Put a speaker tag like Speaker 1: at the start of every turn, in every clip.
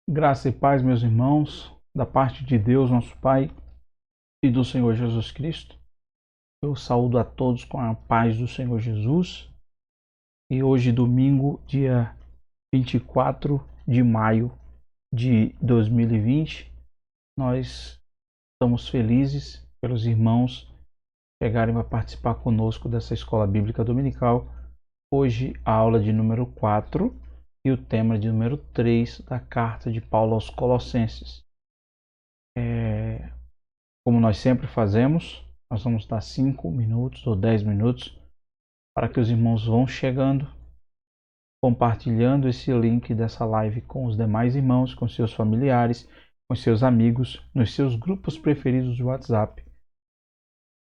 Speaker 1: Graça e paz, meus irmãos, da parte de Deus, nosso Pai, e do Senhor Jesus Cristo. Eu saúdo a todos com a paz do Senhor Jesus. E hoje, domingo, dia 24 de maio de 2020, nós estamos felizes pelos irmãos chegarem a participar conosco dessa escola bíblica dominical. Hoje, a aula de número 4 e o tema de número 3 da carta de Paulo aos Colossenses. Como nós sempre fazemos, nós vamos dar 5 minutos ou 10 minutos para que os irmãos vão chegando, compartilhando esse link dessa live com os demais irmãos, com seus familiares, com seus amigos, nos seus grupos preferidos de WhatsApp.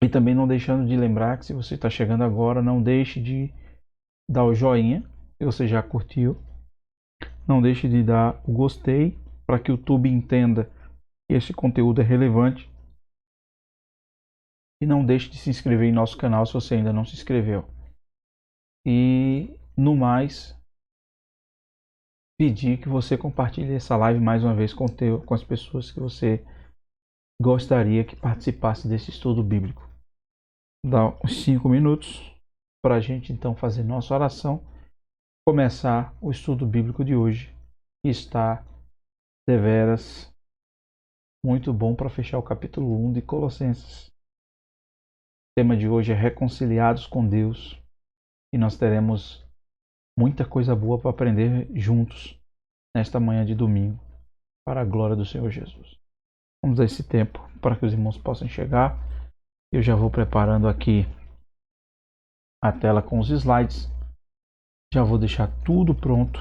Speaker 1: E também não deixando de lembrar que se você está chegando agora, não deixe de dar o joinha, se você já curtiu. Não deixe de dar o gostei, para que o YouTube entenda que esse conteúdo é relevante. E não deixe de se inscrever em nosso canal se você ainda não se inscreveu. E no mais, pedir que você compartilhe essa live mais uma vez com as pessoas que você gostaria que participasse desse estudo bíblico. Dá uns 5 minutos para a gente então fazer nossa oração, começar o estudo bíblico de hoje, que está deveras muito bom para fechar o capítulo 1 de Colossenses. O tema de hoje é reconciliados com Deus e nós teremos muita coisa boa para aprender juntos nesta manhã de domingo, para a glória do Senhor Jesus. Vamos dar esse tempo para que os irmãos possam chegar. Eu já vou preparando aqui a tela com os slides. Já vou deixar tudo pronto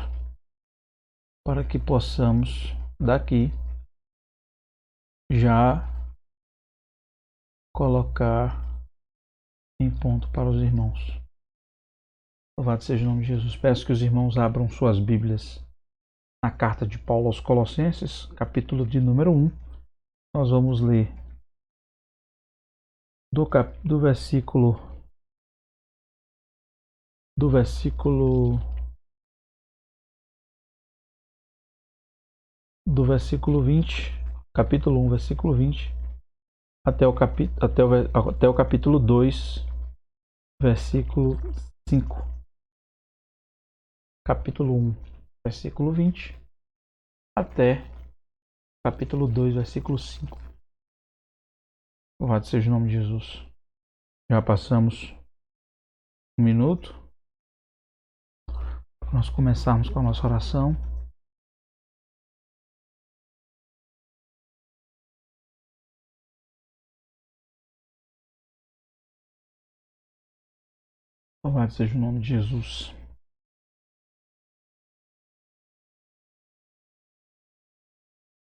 Speaker 1: para que possamos daqui já colocar em ponto para os irmãos. Louvado seja o nome de Jesus. Peço que os irmãos abram suas Bíblias na carta de Paulo aos Colossenses, capítulo de número 1. Nós vamos ler do versículo 20, capítulo 1, versículo 20, até o capítulo 2, versículo 5. Capítulo 1, versículo 20, até capítulo 2, versículo 5. Louvado seja o nome de Jesus. Já passamos 1 minuto para nós começarmos com a nossa oração. Louvado seja o nome de Jesus.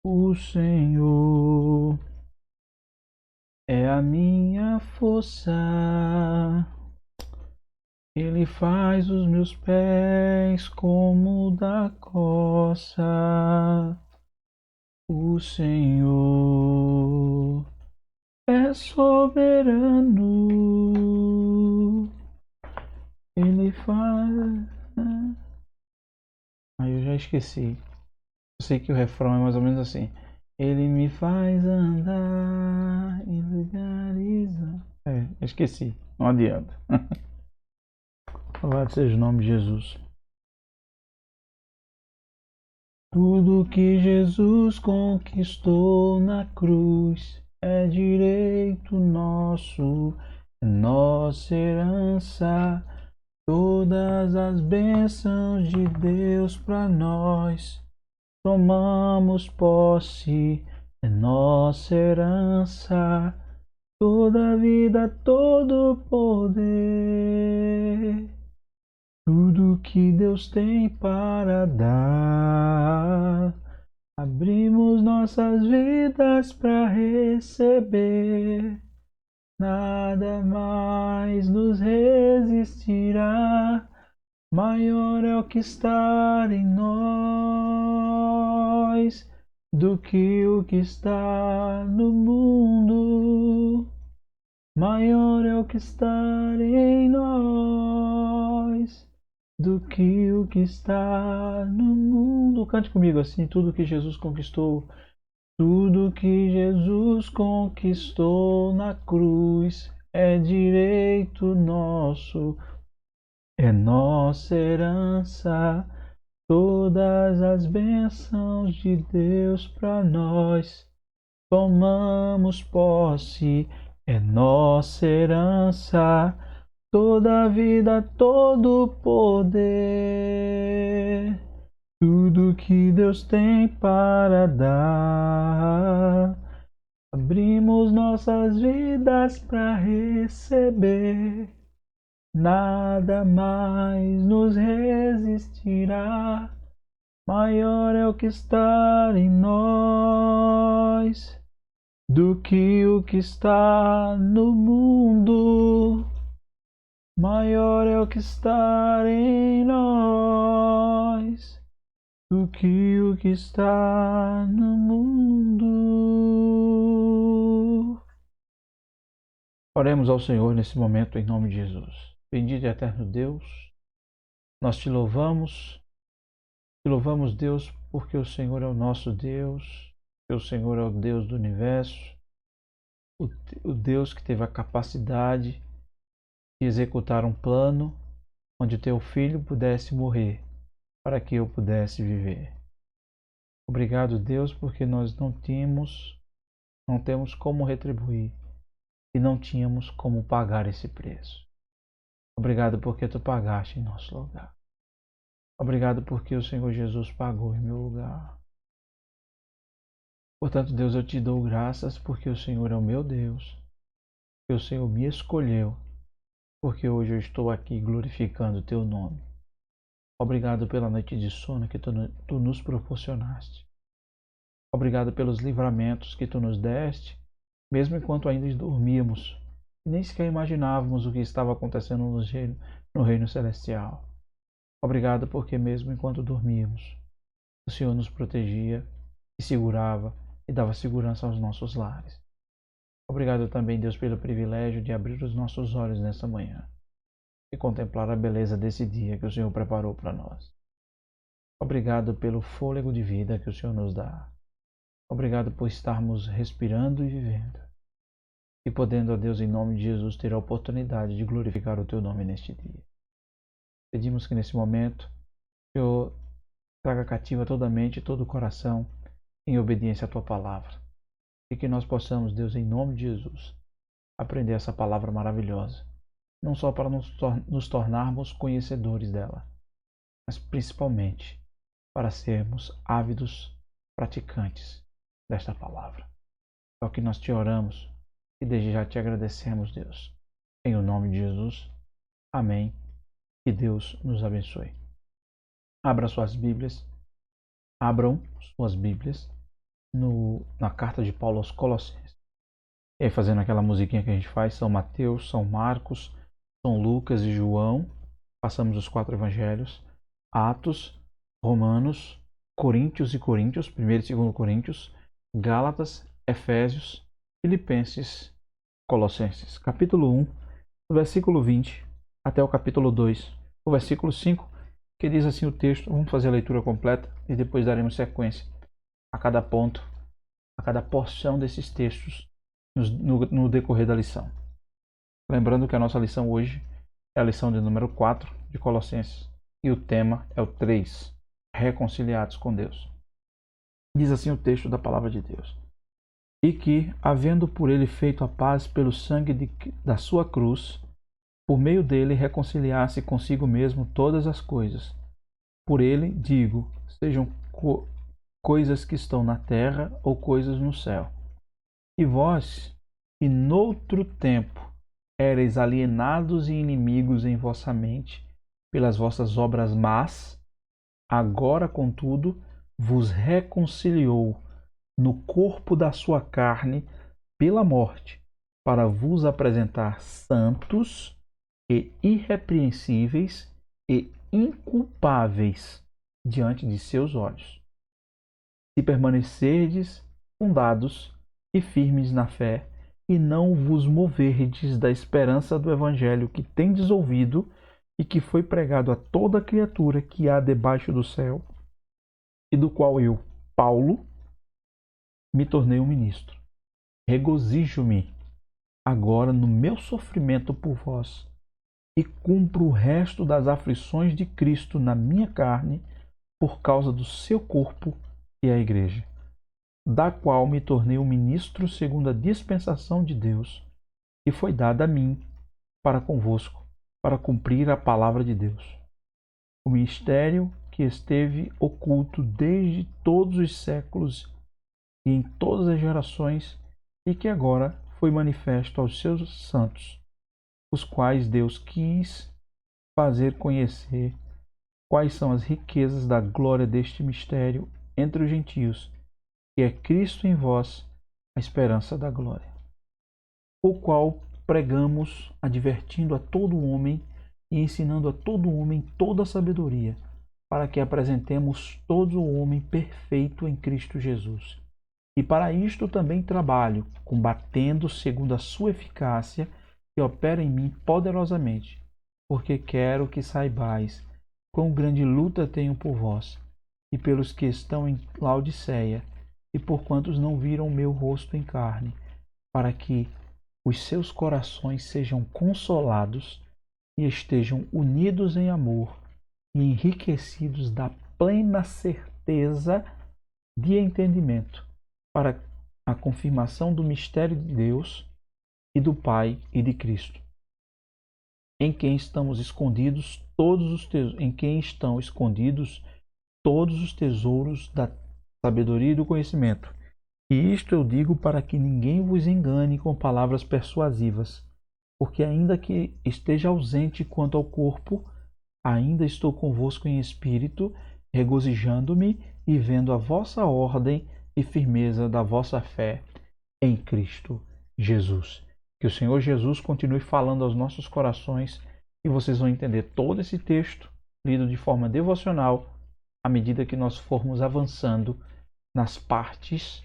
Speaker 1: O Senhor é a minha força, Ele faz os meus pés como da corça. O Senhor é soberano, Ele faz... eu já esqueci. Eu sei que o refrão é mais ou menos assim. Ele me faz andar em lugares... eu esqueci. Não adianta. Louvado seja o nome de Jesus. Tudo que Jesus conquistou na cruz é direito nosso, é nossa herança. Todas as bênçãos de Deus para nós, tomamos posse, é nossa herança. Toda vida, todo poder, tudo que Deus tem para dar, abrimos nossas vidas para receber. Nada mais nos resistirá, maior é o que está em nós do que o que está no mundo. Maior é o que está em nós do que o que está no mundo. Cante comigo assim, tudo que Jesus conquistou. Tudo que Jesus conquistou na cruz é direito nosso, é nossa herança. Todas as bênçãos de Deus para nós, tomamos posse, é nossa herança. Toda a vida, todo o poder, tudo que Deus tem para dar, abrimos nossas vidas para receber. Nada mais nos resistirá. Maior é o que está em nós do que o que está no mundo. Maior é o que está em nós do que o que está no mundo. Oremos ao Senhor nesse momento em nome de Jesus. Bendito e eterno Deus, nós te louvamos, Deus, porque o Senhor é o nosso Deus, porque o Senhor é o Deus do universo, o Deus que teve a capacidade de executar um plano onde teu filho pudesse morrer para que eu pudesse viver. Obrigado, Deus, porque nós não temos como retribuir e não tínhamos como pagar esse preço. Obrigado porque tu pagaste em nosso lugar. Obrigado porque o Senhor Jesus pagou em meu lugar. Portanto, Deus, eu te dou graças porque o Senhor é o meu Deus, que o Senhor me escolheu, porque hoje eu estou aqui glorificando o teu nome. Obrigado pela noite de sono que tu nos proporcionaste. Obrigado pelos livramentos que tu nos deste, mesmo enquanto ainda dormíamos, e nem sequer imaginávamos o que estava acontecendo no reino celestial. Obrigado porque mesmo enquanto dormíamos, o Senhor nos protegia e segurava e dava segurança aos nossos lares. Obrigado também, Deus, pelo privilégio de abrir os nossos olhos nessa manhã e contemplar a beleza desse dia que o Senhor preparou para nós. Obrigado pelo fôlego de vida que o Senhor nos dá. Obrigado por estarmos respirando e vivendo e podendo, ó Deus, em nome de Jesus, ter a oportunidade de glorificar o teu nome neste dia. Pedimos que nesse momento o Senhor traga cativa toda a mente e todo o coração em obediência à tua palavra. E que nós possamos, Deus, em nome de Jesus, aprender essa palavra maravilhosa, não só para nos tornarmos conhecedores dela, mas principalmente para sermos ávidos praticantes desta palavra. É o que nós te oramos e desde já te agradecemos, Deus. Em o nome de Jesus. Amém. Que Deus nos abençoe. Abram suas Bíblias na carta de Paulo aos Colossenses. E aí, fazendo aquela musiquinha que a gente faz, São Mateus, São Marcos, São Lucas e João. Passamos os 4 evangelhos. Atos, Romanos, Coríntios e Coríntios, 1º e 2º Coríntios, Gálatas, Efésios, Filipenses, Colossenses. Capítulo 1, do versículo 20 até o capítulo 2, o versículo 5, que diz assim o texto. Vamos fazer a leitura completa e depois daremos sequência a cada ponto, a cada porção desses textos no decorrer da lição. Lembrando que a nossa lição hoje é a lição de número 4 de Colossenses e o tema é o 3, reconciliados com Deus. Diz assim o texto da palavra de Deus: e que, havendo por ele feito a paz pelo sangue da sua cruz, por meio dele reconciliasse consigo mesmo todas as coisas. Por ele, digo, sejam coisas que estão na terra ou coisas no céu. E vós, que noutro tempo éreis alienados e inimigos em vossa mente, pelas vossas obras más, agora, contudo, vos reconciliou no corpo da sua carne pela morte, para vos apresentar santos e irrepreensíveis e inculpáveis diante de seus olhos. Se permanecerdes fundados e firmes na fé, e não vos moverdes da esperança do evangelho que tendes ouvido, e que foi pregado a toda criatura que há debaixo do céu, e do qual eu, Paulo, me tornei um ministro. Regozijo-me agora no meu sofrimento por vós, e cumpro o resto das aflições de Cristo na minha carne, por causa do seu corpo, e a igreja, da qual me tornei um ministro segundo a dispensação de Deus, que foi dada a mim para convosco, para cumprir a palavra de Deus. O mistério que esteve oculto desde todos os séculos e em todas as gerações, e que agora foi manifesto aos seus santos, os quais Deus quis fazer conhecer quais são as riquezas da glória deste mistério entre os gentios, que é Cristo em vós, a esperança da glória, o qual pregamos, advertindo a todo homem e ensinando a todo homem toda a sabedoria, para que apresentemos todo o homem perfeito em Cristo Jesus. E para isto também trabalho, combatendo segundo a sua eficácia, que opera em mim poderosamente, porque quero que saibais quão grande luta tenho por vós, e pelos que estão em Laodiceia, e por quantos não viram o meu rosto em carne, para que os seus corações sejam consolados e estejam unidos em amor e enriquecidos da plena certeza de entendimento, para a confirmação do mistério de Deus e do Pai e de Cristo, em quem estão escondidos todos os tesouros da sabedoria e do conhecimento. E isto eu digo para que ninguém vos engane com palavras persuasivas, porque ainda que esteja ausente quanto ao corpo, ainda estou convosco em espírito, regozijando-me e vendo a vossa ordem e firmeza da vossa fé em Cristo Jesus. Que o Senhor Jesus continue falando aos nossos corações e vocês vão entender todo esse texto lido de forma devocional à medida que nós formos avançando nas partes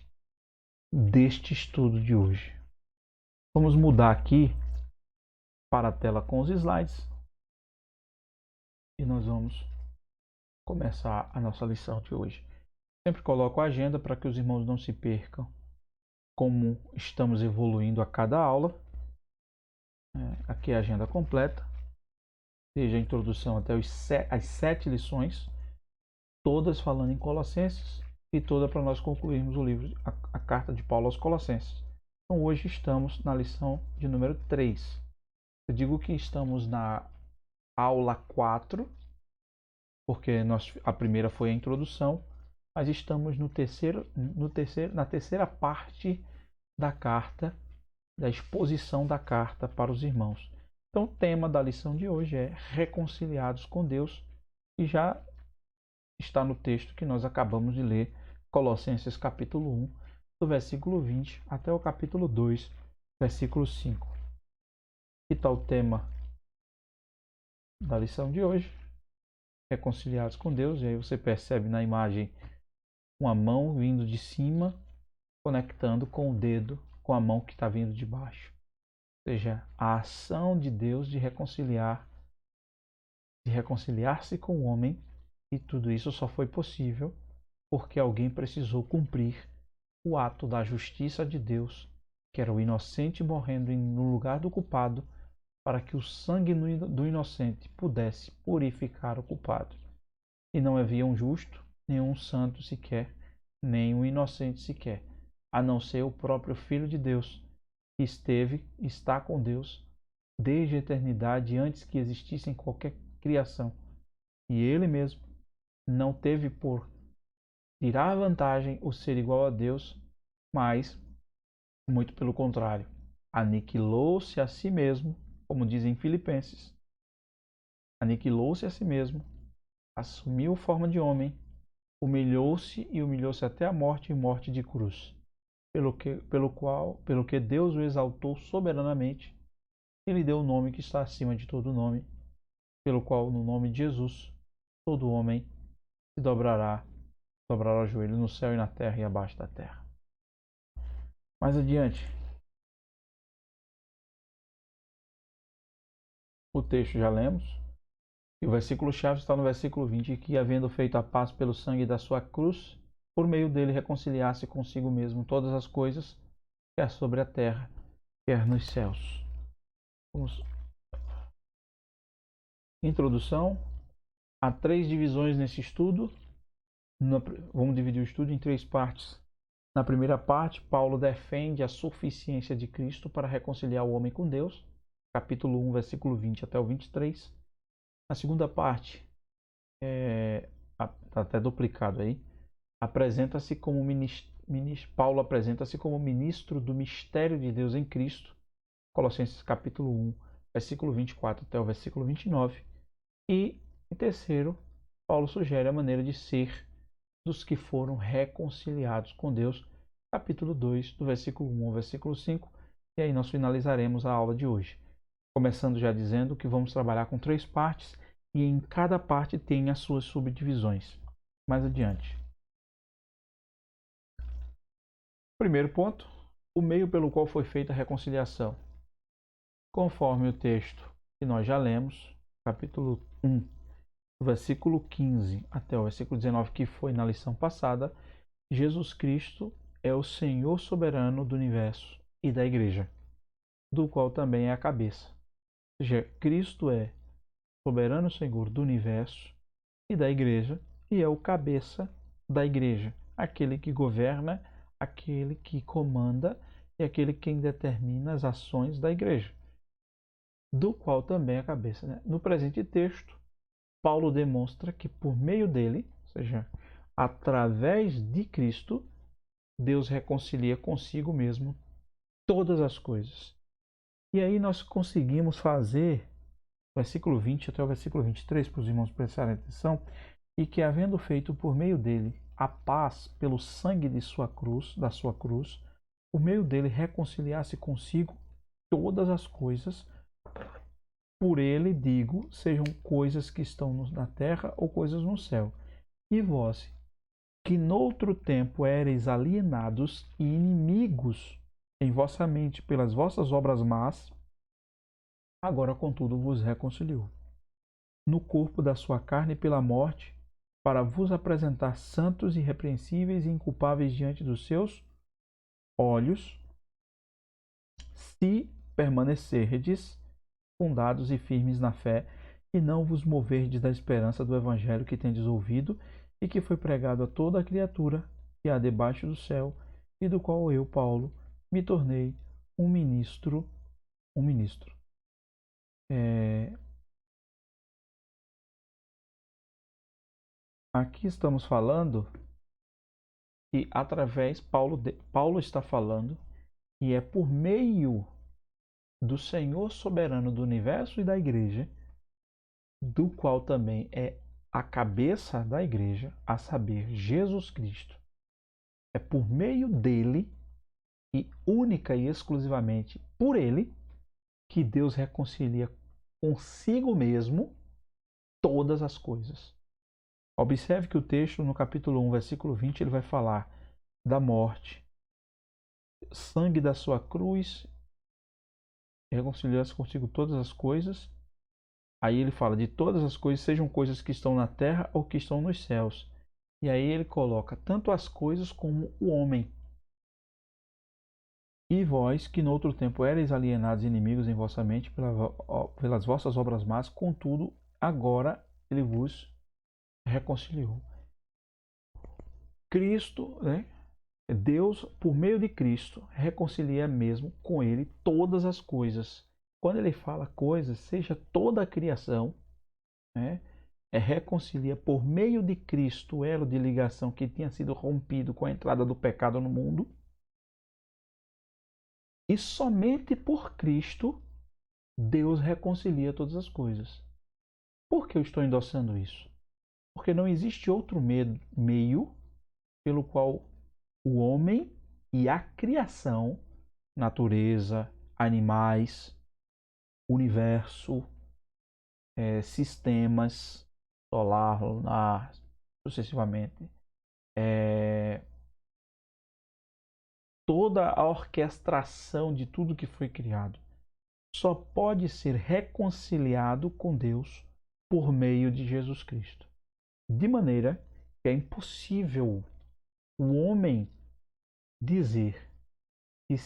Speaker 1: deste estudo de hoje. Vamos mudar aqui para a tela com os slides e nós vamos começar a nossa lição de hoje. Sempre coloco a agenda para que os irmãos não se percam como estamos evoluindo a cada aula. Aqui é a agenda completa, seja a introdução até as 7 lições, todas falando em Colossenses e toda para nós concluirmos o livro, a carta de Paulo aos Colossenses. Então hoje estamos na lição de número 3. Eu digo que estamos na aula 4, porque a primeira foi a introdução, mas estamos na terceira parte da carta, da exposição da carta para os irmãos. Então o tema da lição de hoje é reconciliados com Deus, e já está no texto que nós acabamos de ler, Colossenses capítulo 1, do versículo 20 até o capítulo 2, versículo 5. Que tal o tema da lição de hoje? Reconciliados com Deus. E aí você percebe na imagem uma mão vindo de cima, conectando com o dedo com a mão que está vindo de baixo. Ou seja, a ação de Deus de reconciliar-se com o homem, e tudo isso só foi possível porque alguém precisou cumprir o ato da justiça de Deus, que era o inocente morrendo no lugar do culpado, para que o sangue do inocente pudesse purificar o culpado. E não havia um justo, nenhum santo sequer, nem um inocente sequer, a não ser o próprio Filho de Deus, que está com Deus desde a eternidade, antes que existisse qualquer criação. E ele mesmo não teve por tirar vantagem o ser igual a Deus, mas, muito pelo contrário, aniquilou-se a si mesmo, como dizem Filipenses, aniquilou-se a si mesmo, assumiu forma de homem, humilhou-se até a morte e morte de cruz, pelo que Deus o exaltou soberanamente e lhe deu o nome que está acima de todo nome, pelo qual no nome de Jesus todo homem se dobrará o joelho no céu e na terra e abaixo da terra. Mais adiante, o texto já lemos, E o versículo-chave está no versículo 20, que havendo feito a paz pelo sangue da sua cruz, por meio dele reconciliasse consigo mesmo todas as coisas, quer sobre a terra, quer nos céus. Vamos. Introdução. Há 3 divisões nesse estudo. Vamos dividir o estudo em 3 partes. Na primeira parte, Paulo defende a suficiência de Cristo para reconciliar o homem com Deus, capítulo 1, versículo 20 até o 23. Na segunda parte, está até duplicado aí, apresenta-se como Paulo apresenta-se como ministro do mistério de Deus em Cristo, Colossenses capítulo 1, versículo 24 até o versículo 29. E, em terceiro, Paulo sugere a maneira de ser dos que foram reconciliados com Deus, capítulo 2, do versículo 1 ao versículo 5, e aí nós finalizaremos a aula de hoje. Começando já dizendo que vamos trabalhar com 3 partes, e em cada parte tem as suas subdivisões. Mais adiante. Primeiro ponto, o meio pelo qual foi feita a reconciliação. Conforme o texto que nós já lemos, capítulo 1, do versículo 15 até o versículo 19, que foi na lição passada, Jesus Cristo é o Senhor soberano do universo e da igreja, do qual também é a cabeça. Ou seja, Cristo é soberano Senhor do universo e da igreja, e é o cabeça da igreja, aquele que governa, aquele que comanda e aquele quem determina as ações da igreja, do qual também é a cabeça. Né? No presente texto, Paulo demonstra que por meio dele, ou seja, através de Cristo, Deus reconcilia consigo mesmo todas as coisas. E aí nós conseguimos fazer, versículo 20 até o versículo 23, para os irmãos prestarem atenção, e que havendo feito por meio dele a paz pelo sangue de sua cruz, da sua cruz, por meio dele reconciliasse consigo todas as coisas. Por ele digo, sejam coisas que estão na terra ou coisas no céu. E vós, que noutro tempo éreis alienados e inimigos em vossa mente pelas vossas obras más, agora contudo vos reconciliou no corpo da sua carne pela morte, para vos apresentar santos, irrepreensíveis e inculpáveis diante dos seus olhos, se permanecerdes fundados e firmes na fé, e não vos moverdes da esperança do evangelho que tendes ouvido e que foi pregado a toda a criatura que há debaixo do céu, e do qual eu, Paulo, me tornei um ministro. Aqui estamos falando que através Paulo está falando, e é por meio do Senhor soberano do universo e da igreja, do qual também é a cabeça da igreja, a saber, Jesus Cristo. É por meio dele, e única e exclusivamente por ele, que Deus reconcilia consigo mesmo todas as coisas. Observe que o texto, no capítulo 1, versículo 20, ele vai falar da morte, sangue da sua cruz, reconciliar-se consigo todas as coisas. Aí ele fala de todas as coisas, sejam coisas que estão na terra ou que estão nos céus. E aí ele coloca tanto as coisas como o homem. E vós, que no outro tempo erais alienados e inimigos em vossa mente pelas vossas obras más, contudo, agora ele vos reconciliou. Cristo, né? Deus, por meio de Cristo, reconcilia mesmo com ele todas as coisas. Quando ele fala coisas, seja toda a criação, né? Reconcilia por meio de Cristo o elo de ligação que tinha sido rompido com a entrada do pecado no mundo. E somente por Cristo Deus reconcilia todas as coisas. Por que eu estou endossando isso? Porque não existe outro meio pelo qual o homem e a criação, natureza, animais, universo, sistemas, solar, lunar, sucessivamente, toda a orquestração de tudo que foi criado só pode ser reconciliado com Deus por meio de Jesus Cristo. De maneira que é impossível o homem dizer que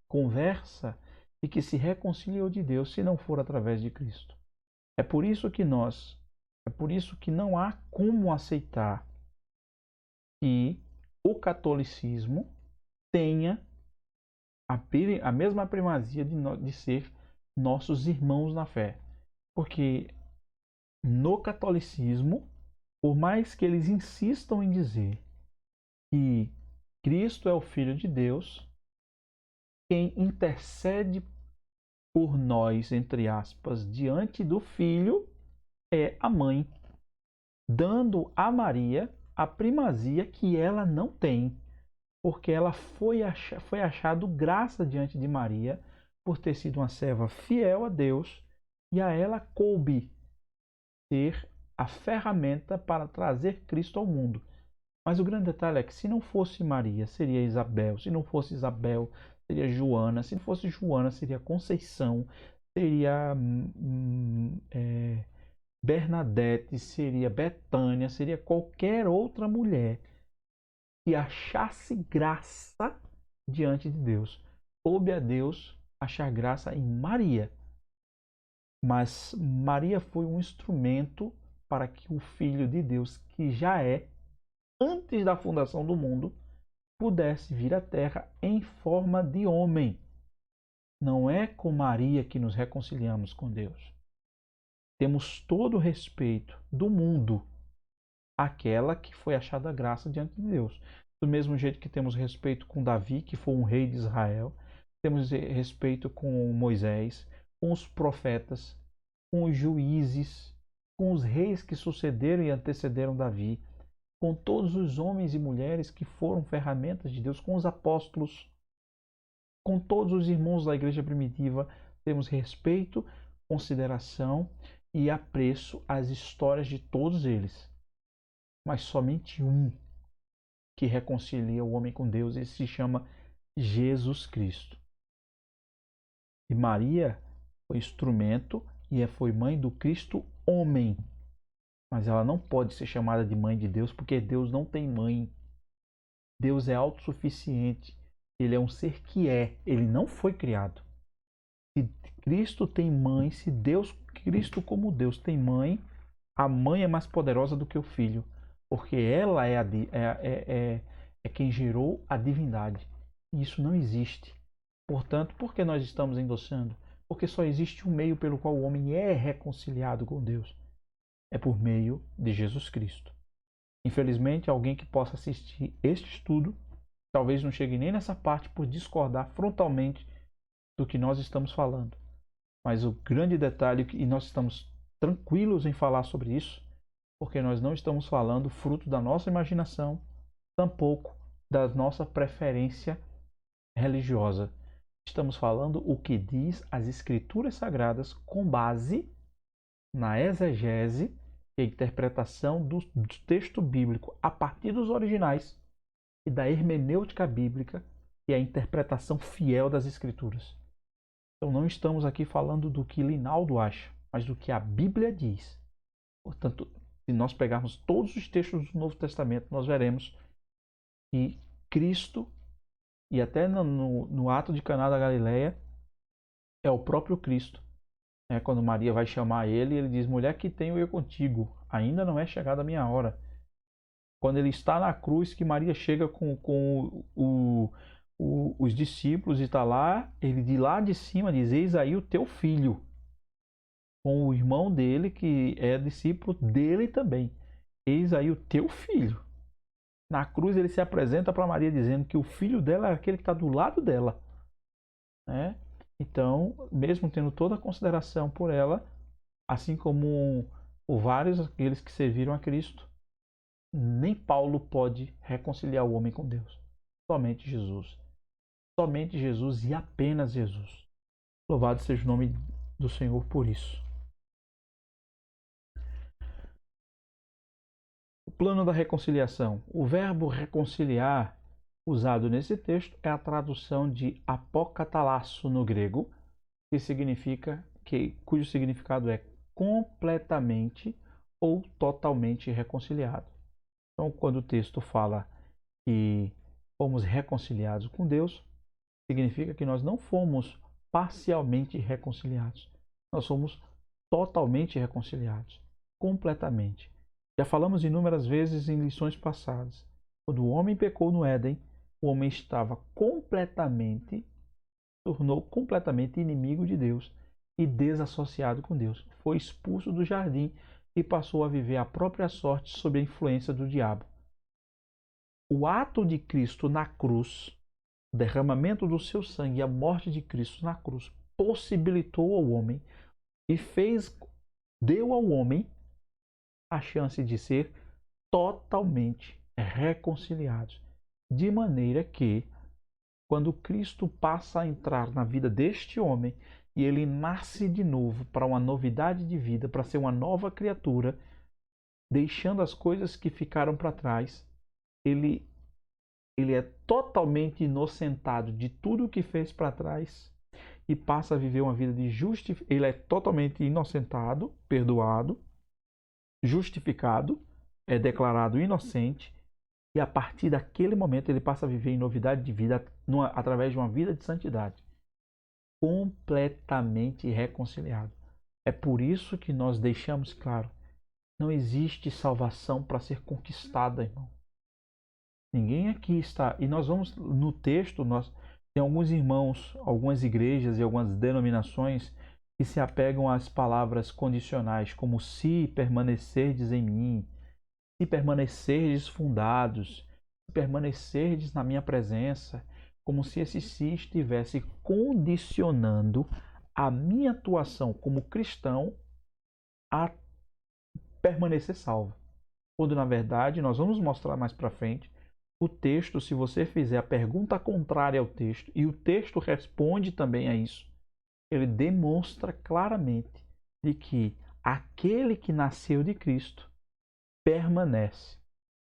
Speaker 1: conversa e que se reconciliou de Deus se não for através de Cristo. É por isso que não há como aceitar que o catolicismo tenha a mesma primazia de ser nossos irmãos na fé. Porque no catolicismo, por mais que eles insistam em dizer que Cristo é o Filho de Deus, quem intercede por nós, entre aspas, diante do Filho é a mãe, dando a Maria a primazia que ela não tem, porque ela foi achado graça diante de Maria por ter sido uma serva fiel a Deus, e a ela coube ser a ferramenta para trazer Cristo ao mundo. Mas o grande detalhe é que se não fosse Maria, seria Isabel. Se não fosse Isabel, seria Joana. Se não fosse Joana, seria Conceição. Seria Bernadette. Seria Betânia. Seria qualquer outra mulher que achasse graça diante de Deus. Coube a Deus achar graça em Maria. Mas Maria foi um instrumento para que o Filho de Deus, que já é, antes da fundação do mundo, pudesse vir à Terra em forma de homem. Não é com Maria que nos reconciliamos com Deus. Temos todo o respeito do mundo àquela que foi achada graça diante de Deus. Do mesmo jeito que temos respeito com Davi, que foi um rei de Israel, temos respeito com Moisés, com os profetas, com os juízes, com os reis que sucederam e antecederam Davi, com todos os homens e mulheres que foram ferramentas de Deus, com os apóstolos, com todos os irmãos da igreja primitiva. Temos respeito, consideração e apreço às histórias de todos eles. Mas somente um que reconcilia o homem com Deus, e se chama Jesus Cristo. E Maria foi instrumento e foi mãe do Cristo homem. Mas ela não pode ser chamada de mãe de Deus, porque Deus não tem mãe. Deus é autossuficiente. Ele é um ser que é. Ele não foi criado. Se Cristo tem mãe, se Cristo como Deus tem mãe, a mãe é mais poderosa do que o filho. Porque ela é quem gerou a divindade. E isso não existe. Portanto, por que nós estamos endossando? Porque só existe um meio pelo qual o homem é reconciliado com Deus. É por meio de Jesus Cristo. Infelizmente, alguém que possa assistir este estudo talvez não chegue nem nessa parte por discordar frontalmente do que nós estamos falando. Mas o grande detalhe, e nós estamos tranquilos em falar sobre isso, porque nós não estamos falando fruto da nossa imaginação, tampouco da nossa preferência religiosa. Estamos falando o que diz as Escrituras Sagradas com base na exegese e a interpretação do texto bíblico a partir dos originais e da hermenêutica bíblica e a interpretação fiel das Escrituras. Então não estamos aqui falando do que Linaldo acha, mas do que a Bíblia diz. Portanto, se nós pegarmos todos os textos do Novo Testamento, nós veremos que Cristo, e até no ato de Caná da Galileia, é o próprio Cristo. Quando Maria vai chamar ele, ele diz: mulher, que tenho eu contigo? Ainda não é chegada a minha hora. Quando ele está na cruz, que Maria chega com os discípulos e está lá, ele de lá de cima diz: eis aí o teu filho. Com o irmão dele, que é discípulo dele também. Eis aí o teu filho. Na cruz ele se apresenta para Maria dizendo que o filho dela é aquele que está do lado dela. Então, mesmo tendo toda a consideração por ela, assim como por vários aqueles que serviram a Cristo, nem Paulo pode reconciliar o homem com Deus. Somente Jesus. Somente Jesus e apenas Jesus. Louvado seja o nome do Senhor por isso. O plano da reconciliação. O verbo reconciliar usado nesse texto é a tradução de apokatalasso no grego, cujo significado é completamente ou totalmente reconciliado. Então, quando o texto fala que fomos reconciliados com Deus, significa que nós não fomos parcialmente reconciliados. Nós somos totalmente reconciliados, completamente. Já falamos inúmeras vezes em lições passadas. Quando o homem pecou no Éden, o homem estava tornou completamente inimigo de Deus e desassociado com Deus. Foi expulso do jardim e passou a viver a própria sorte sob a influência do diabo. O ato de Cristo na cruz, o derramamento do seu sangue e a morte de Cristo na cruz, possibilitou ao homem e deu ao homem a chance de ser totalmente reconciliados. De maneira que, quando Cristo passa a entrar na vida deste homem e ele nasce de novo para uma novidade de vida, para ser uma nova criatura, deixando as coisas que ficaram para trás, ele é totalmente inocentado de tudo o que fez para trás e passa a viver uma vida de justiça. Ele é totalmente inocentado, perdoado, justificado, é declarado inocente e a partir daquele momento ele passa a viver em novidade de vida através de uma vida de santidade, completamente reconciliado. É por isso que nós deixamos claro, não existe salvação para ser conquistada, irmão. Ninguém aqui está. E nós vamos no texto, tem alguns irmãos, algumas igrejas e algumas denominações que se apegam às palavras condicionais, como se permanecerdes em mim, se permanecerdes fundados, se permanecerdes na minha presença, como se esse se estivesse condicionando a minha atuação como cristão a permanecer salvo. Quando na verdade, nós vamos mostrar mais para frente, o texto, se você fizer a pergunta contrária ao texto, e o texto responde também a isso, ele demonstra claramente de que aquele que nasceu de Cristo permanece.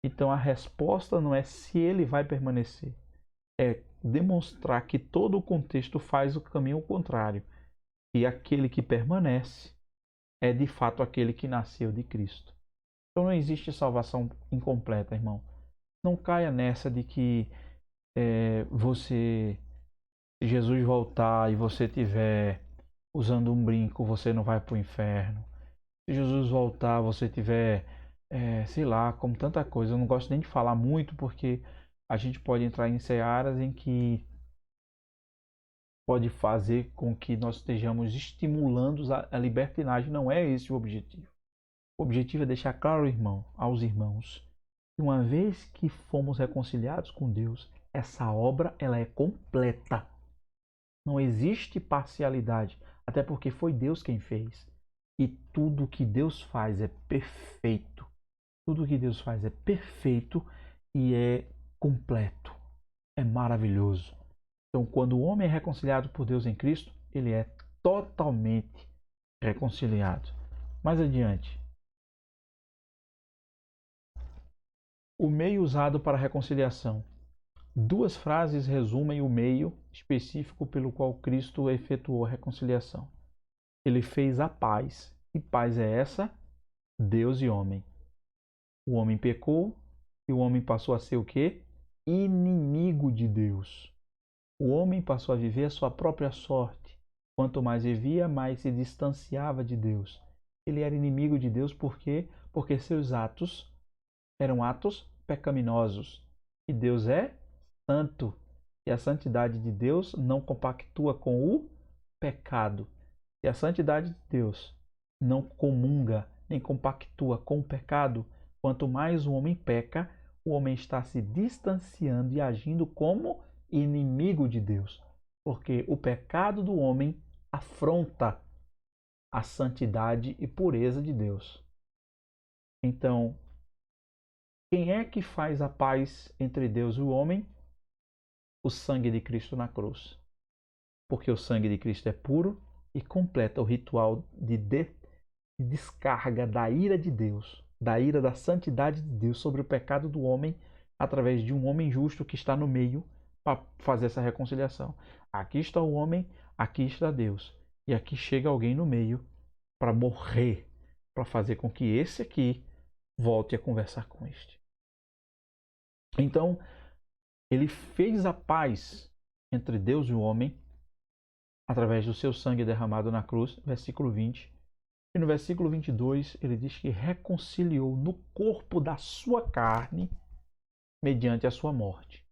Speaker 1: Então a resposta não é se ele vai permanecer, é demonstrar que todo o contexto faz o caminho contrário. E aquele que permanece é de fato aquele que nasceu de Cristo. Então não existe salvação incompleta, irmão. Não caia nessa de que se Jesus voltar e você estiver usando um brinco, você não vai para o inferno. Se Jesus voltar, você tiver, sei lá, como tanta coisa. Eu não gosto nem de falar muito porque a gente pode entrar em searas em que pode fazer com que nós estejamos estimulando a libertinagem. Não é esse o objetivo. O objetivo é deixar claro, irmão, aos irmãos, que uma vez que fomos reconciliados com Deus, essa obra ela é completa. Não existe parcialidade, até porque foi Deus quem fez. E tudo que Deus faz é perfeito. Tudo que Deus faz é perfeito e é completo. É maravilhoso. Então, quando o homem é reconciliado por Deus em Cristo, ele é totalmente reconciliado. Mais adiante. O meio usado para a reconciliação. Duas frases resumem o meio específico pelo qual Cristo efetuou a reconciliação. Ele fez a paz. Que paz é essa? Deus e homem. O homem pecou e o homem passou a ser o quê? Inimigo de Deus. O homem passou a viver a sua própria sorte. Quanto mais vivia, mais se distanciava de Deus. Ele era inimigo de Deus por quê? Porque seus atos eram atos pecaminosos. E Deus é santo. E a santidade de Deus não compactua com o pecado. E a santidade de Deus não comunga nem compactua com o pecado, quanto mais o homem peca, o homem está se distanciando e agindo como inimigo de Deus. Porque o pecado do homem afronta a santidade e pureza de Deus. Então, quem é que faz a paz entre Deus e o homem? O sangue de Cristo na cruz. Porque o sangue de Cristo é puro e completa o ritual de descarga da ira de Deus, da ira da santidade de Deus sobre o pecado do homem, através de um homem justo que está no meio para fazer essa reconciliação. Aqui está o homem, aqui está Deus. E aqui chega alguém no meio para morrer, para fazer com que esse aqui volte a conversar com este. Então, ele fez a paz entre Deus e o homem através do seu sangue derramado na cruz, versículo 20. E no versículo 22, ele diz que reconciliou no corpo da sua carne mediante a sua morte.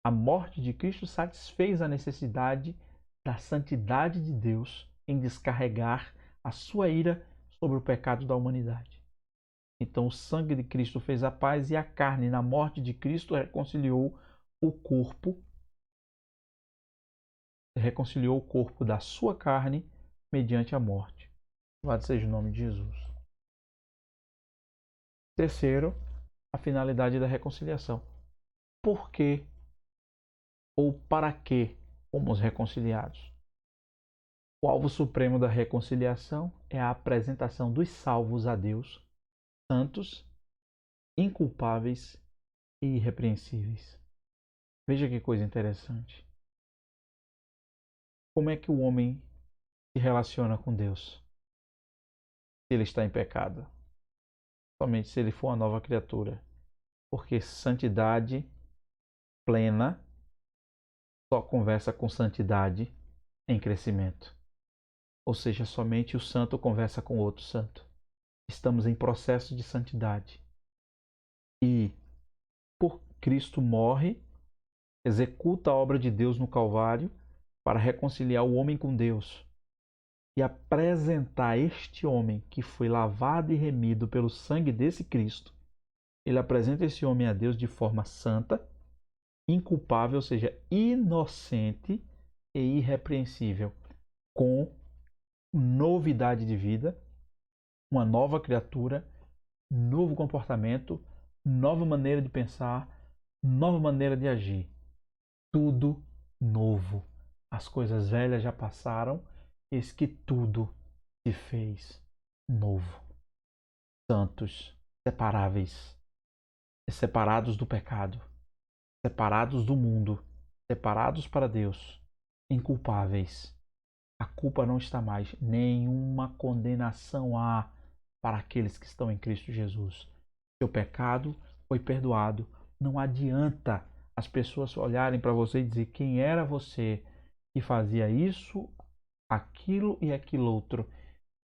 Speaker 1: A morte de Cristo satisfez a necessidade da santidade de Deus em descarregar a sua ira sobre o pecado da humanidade. Então, o sangue de Cristo fez a paz e a carne, na morte de Cristo, reconciliou o corpo da sua carne mediante a morte. Louvado seja o nome de Jesus. Terceiro, a finalidade da reconciliação. Por que ou para que fomos reconciliados? O alvo supremo da reconciliação é a apresentação dos salvos a Deus, santos, inculpáveis e irrepreensíveis. Veja que coisa interessante. Como é que o homem se relaciona com Deus se ele está em pecado? Somente se ele for uma nova criatura. Porque santidade plena só conversa com santidade em crescimento. Ou seja, somente o santo conversa com outro santo. Estamos em processo de santidade. E por Cristo morre, executa a obra de Deus no Calvário para reconciliar o homem com Deus e apresentar este homem que foi lavado e remido pelo sangue desse Cristo. Ele apresenta esse homem a Deus de forma santa, inculpável, ou seja, inocente e irrepreensível, com novidade de vida, uma nova criatura, novo comportamento, nova maneira de pensar, nova maneira de agir. Tudo novo. As coisas velhas já passaram, eis que tudo se fez novo. Santos, separáveis, separados do pecado, separados do mundo, separados para Deus, inculpáveis. A culpa não está mais, nenhuma condenação há para aqueles que estão em Cristo Jesus. Seu pecado foi perdoado. Não adianta as pessoas olharem para você e dizer quem era você que fazia isso, aquilo e aquilo outro,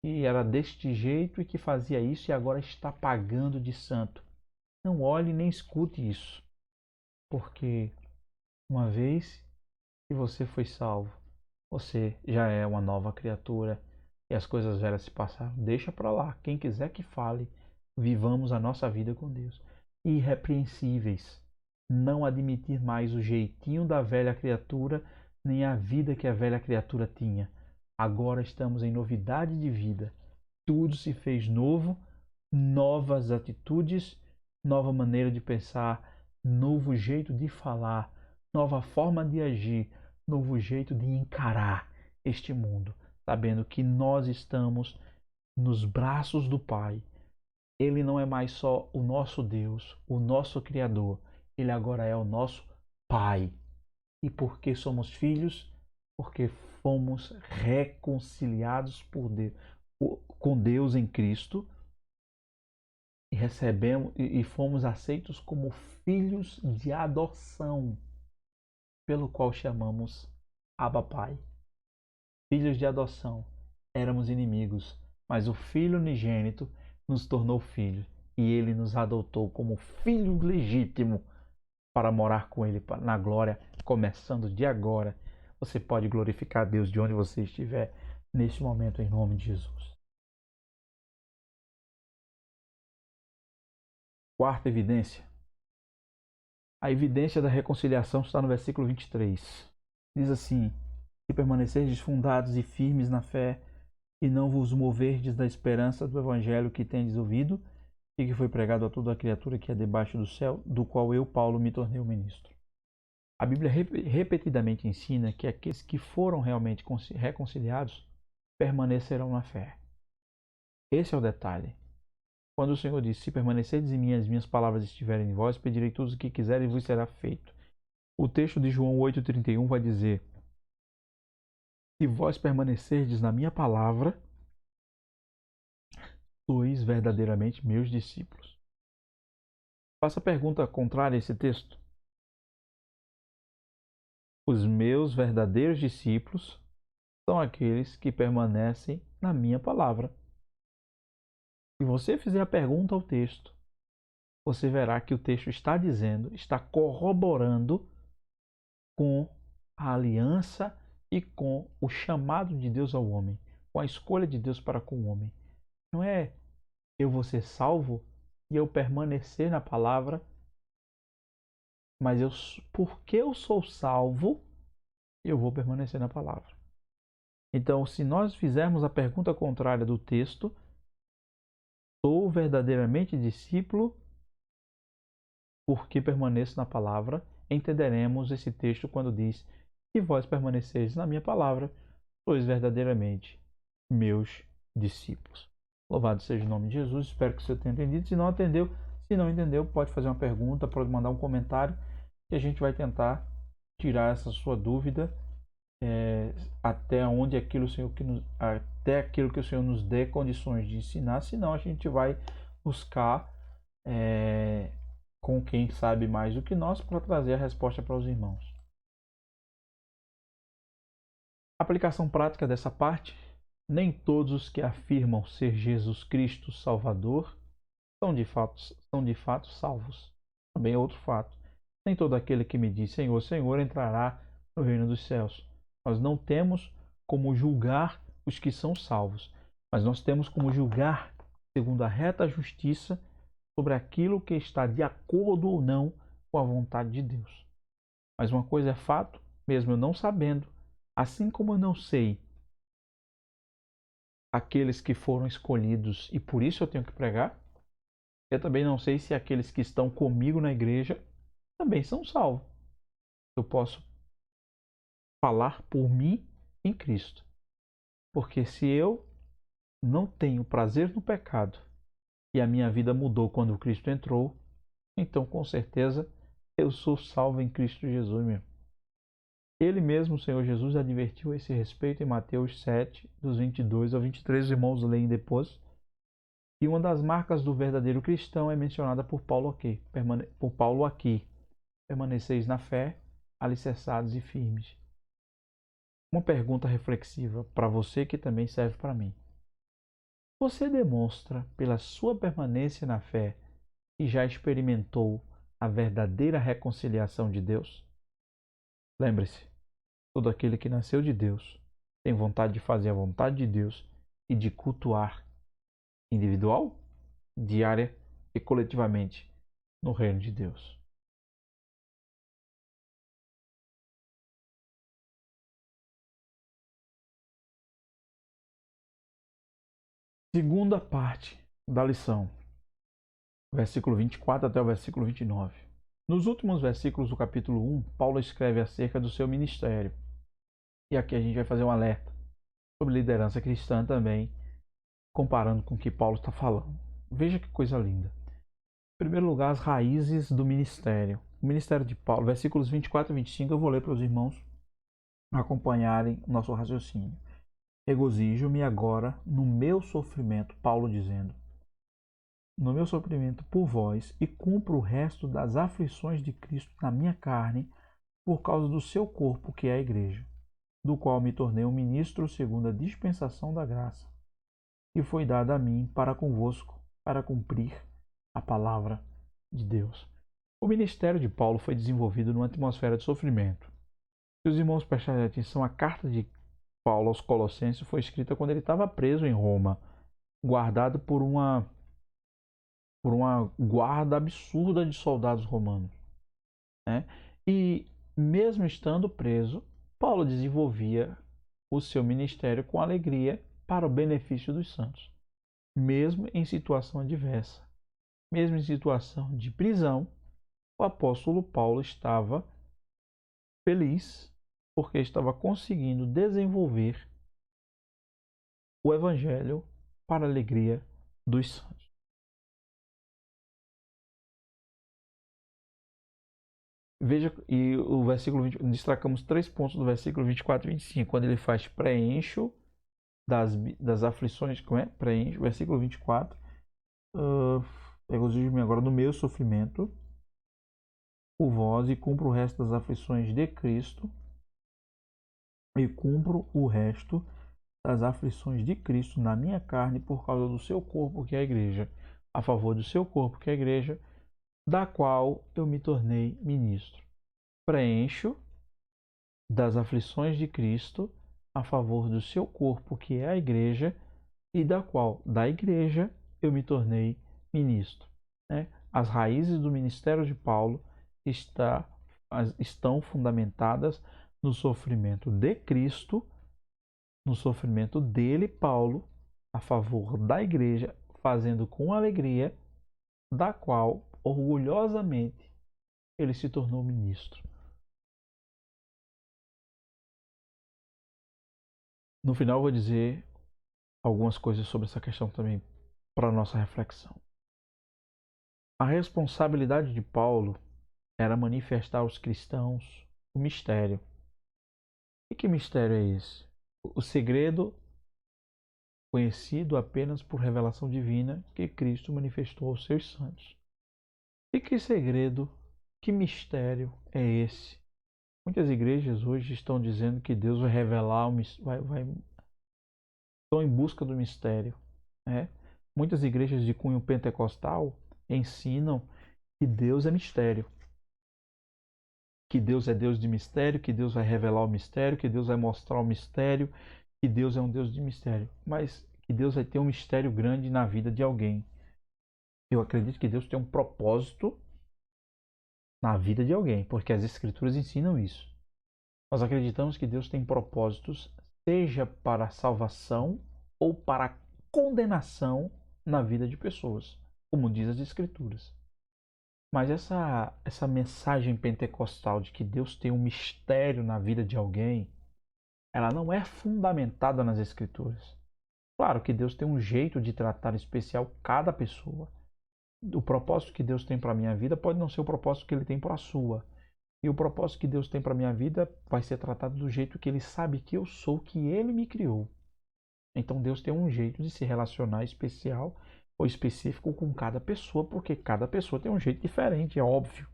Speaker 1: que era deste jeito e que fazia isso e agora está pagando de santo. Não olhe nem escute isso, porque uma vez que você foi salvo, você já é uma nova criatura e as coisas velhas se passaram. Deixa para lá. Quem quiser que fale, vivamos a nossa vida com Deus. Irrepreensíveis. Não admitir mais o jeitinho da velha criatura, nem a vida que a velha criatura tinha. Agora estamos em novidade de vida. Tudo se fez novo, novas atitudes, nova maneira de pensar, novo jeito de falar, nova forma de agir, novo jeito de encarar este mundo, sabendo que nós estamos nos braços do Pai. Ele não é mais só o nosso Deus, o nosso Criador, ele agora é o nosso Pai. E por que somos filhos? Porque fomos reconciliados com Deus em Cristo e recebemos e fomos aceitos como filhos de adoção, pelo qual chamamos Abba Pai. Filhos de adoção. Éramos inimigos, mas o Filho unigênito nos tornou filhos e ele nos adotou como filho legítimo para morar com ele na glória, começando de agora. Você pode glorificar a Deus de onde você estiver neste momento, em nome de Jesus. Quarta evidência. A evidência da reconciliação está no versículo 23. Diz assim: se permanecerdes fundados e firmes na fé, e não vos moverdes da esperança do evangelho que tendes ouvido, e que foi pregado a toda a criatura que é debaixo do céu, do qual eu, Paulo, me tornei o ministro. A Bíblia repetidamente ensina que aqueles que foram realmente reconciliados permanecerão na fé. Esse é o detalhe. Quando o Senhor diz: se permanecerdes em mim, as minhas palavras estiverem em vós, pedirei tudo o que quiserem e vos será feito. O texto de João 8,31 vai dizer: se vós permanecerdes na minha palavra, sois verdadeiramente meus discípulos. Faça a pergunta contrária a esse texto. Os meus verdadeiros discípulos são aqueles que permanecem na minha palavra. Se você fizer a pergunta ao texto, você verá que o texto está dizendo, está corroborando com a aliança e com o chamado de Deus ao homem, com a escolha de Deus para com o homem. Não é eu vou ser salvo e eu permanecer na palavra, mas porque eu sou salvo, eu vou permanecer na palavra. Então, se nós fizermos a pergunta contrária do texto, sou verdadeiramente discípulo porque permaneço na palavra, entenderemos esse texto quando diz: se vós permaneceis na minha palavra, sois verdadeiramente meus discípulos. Louvado seja o nome de Jesus. Espero que você tenha entendido. Se não entendeu, pode fazer uma pergunta, pode mandar um comentário e a gente vai tentar tirar essa sua dúvida até aquilo que o Senhor nos dê condições de ensinar. Senão a gente vai buscar com quem sabe mais do que nós para trazer a resposta para os irmãos. Aplicação prática dessa parte: nem todos os que afirmam ser Jesus Cristo Salvador são de fato salvos. Também é outro fato: nem todo aquele que me diz Senhor, Senhor entrará no reino dos céus. Nós não temos como julgar os que são salvos, mas nós temos como julgar segundo a reta justiça sobre aquilo que está de acordo ou não com a vontade de Deus. Mas uma coisa é fato, mesmo eu não sabendo, assim como eu não sei aqueles que foram escolhidos e por isso eu tenho que pregar, eu também não sei se aqueles que estão comigo na igreja também são salvos. Eu posso falar por mim em Cristo. Porque se eu não tenho prazer no pecado e a minha vida mudou quando Cristo entrou, então com certeza eu sou salvo em Cristo Jesus mesmo. Ele mesmo, o Senhor Jesus, advertiu a esse respeito em Mateus 7, dos 22 ao 23. Os irmãos leem depois. E uma das marcas do verdadeiro cristão é mencionada por Paulo aqui. Permaneceis na fé, alicerçados e firmes. Uma pergunta reflexiva para você que também serve para mim. Você demonstra, pela sua permanência na fé, que já experimentou a verdadeira reconciliação de Deus? Lembre-se, todo aquele que nasceu de Deus tem vontade de fazer a vontade de Deus e de cultuar individual, diária e coletivamente no reino de Deus. Segunda parte da lição, versículo 24 até o versículo 29. Nos últimos versículos do capítulo 1, Paulo escreve acerca do seu ministério. E aqui a gente vai fazer um alerta sobre liderança cristã também, comparando com o que Paulo está falando. Veja que coisa linda. Em primeiro lugar, as raízes do ministério. O ministério de Paulo, versículos 24 e 25, eu vou ler para os irmãos acompanharem o nosso raciocínio. Regozijo-me agora no meu sofrimento, Paulo dizendo, no meu sofrimento por vós, e cumpro o resto das aflições de Cristo na minha carne, por causa do seu corpo, que é a igreja, do qual me tornei um ministro segundo a dispensação da graça, que foi dada a mim para convosco, para cumprir a palavra de Deus. O ministério de Paulo foi desenvolvido numa atmosfera de sofrimento. Se os irmãos prestarem atenção, a carta de Paulo aos Colossenses foi escrita quando ele estava preso em Roma, guardado por uma guarda absurda de soldados romanos. E mesmo estando preso, Paulo desenvolvia o seu ministério com alegria para o benefício dos santos, mesmo em situação adversa. Mesmo em situação de prisão, o apóstolo Paulo estava feliz porque estava conseguindo desenvolver o evangelho para a alegria dos santos. Veja, e o versículo 20, destacamos 3 pontos do versículo 24 e 25, quando ele faz preencho das aflições, como é? Preenche, versículo 24. Regozijo-me agora no meu sofrimento por vós e cumpro o resto das aflições de Cristo e cumpro o resto das aflições de Cristo na minha carne por causa do seu corpo, que é a igreja, a favor do seu corpo, que é a igreja, da qual eu me tornei ministro. Preencho das aflições de Cristo a favor do seu corpo, que é a igreja, e da qual, da igreja, eu me tornei ministro. As raízes do ministério de Paulo estão fundamentadas no sofrimento de Cristo, no sofrimento dele, Paulo, a favor da igreja, fazendo com alegria, da qual, orgulhosamente, ele se tornou ministro. No final, eu vou dizer algumas coisas sobre essa questão também para a nossa reflexão. A responsabilidade de Paulo era manifestar aos cristãos o mistério. E que mistério é esse? O segredo conhecido apenas por revelação divina que Cristo manifestou aos seus santos. E que segredo, que mistério é esse? Muitas igrejas hoje estão dizendo que Deus vai revelar, estão em busca do mistério. Muitas igrejas de cunho pentecostal ensinam que Deus é mistério. Que Deus é Deus de mistério, que Deus vai revelar o mistério, que Deus vai mostrar o mistério, que Deus é um Deus de mistério. Mas que Deus vai ter um mistério grande na vida de alguém. Eu acredito que Deus tem um propósito na vida de alguém, porque as Escrituras ensinam isso. Nós acreditamos que Deus tem propósitos, seja para a salvação ou para a condenação na vida de pessoas, como diz as Escrituras. Mas essa mensagem pentecostal de que Deus tem um mistério na vida de alguém, ela não é fundamentada nas Escrituras. Claro que Deus tem um jeito de tratar especial cada pessoa. O propósito que Deus tem para a minha vida pode não ser o propósito que Ele tem para a sua. E o propósito que Deus tem para a minha vida vai ser tratado do jeito que Ele sabe que eu sou, que Ele me criou. Então Deus tem um jeito de se relacionar especial ou específico com cada pessoa, porque cada pessoa tem um jeito diferente, é óbvio.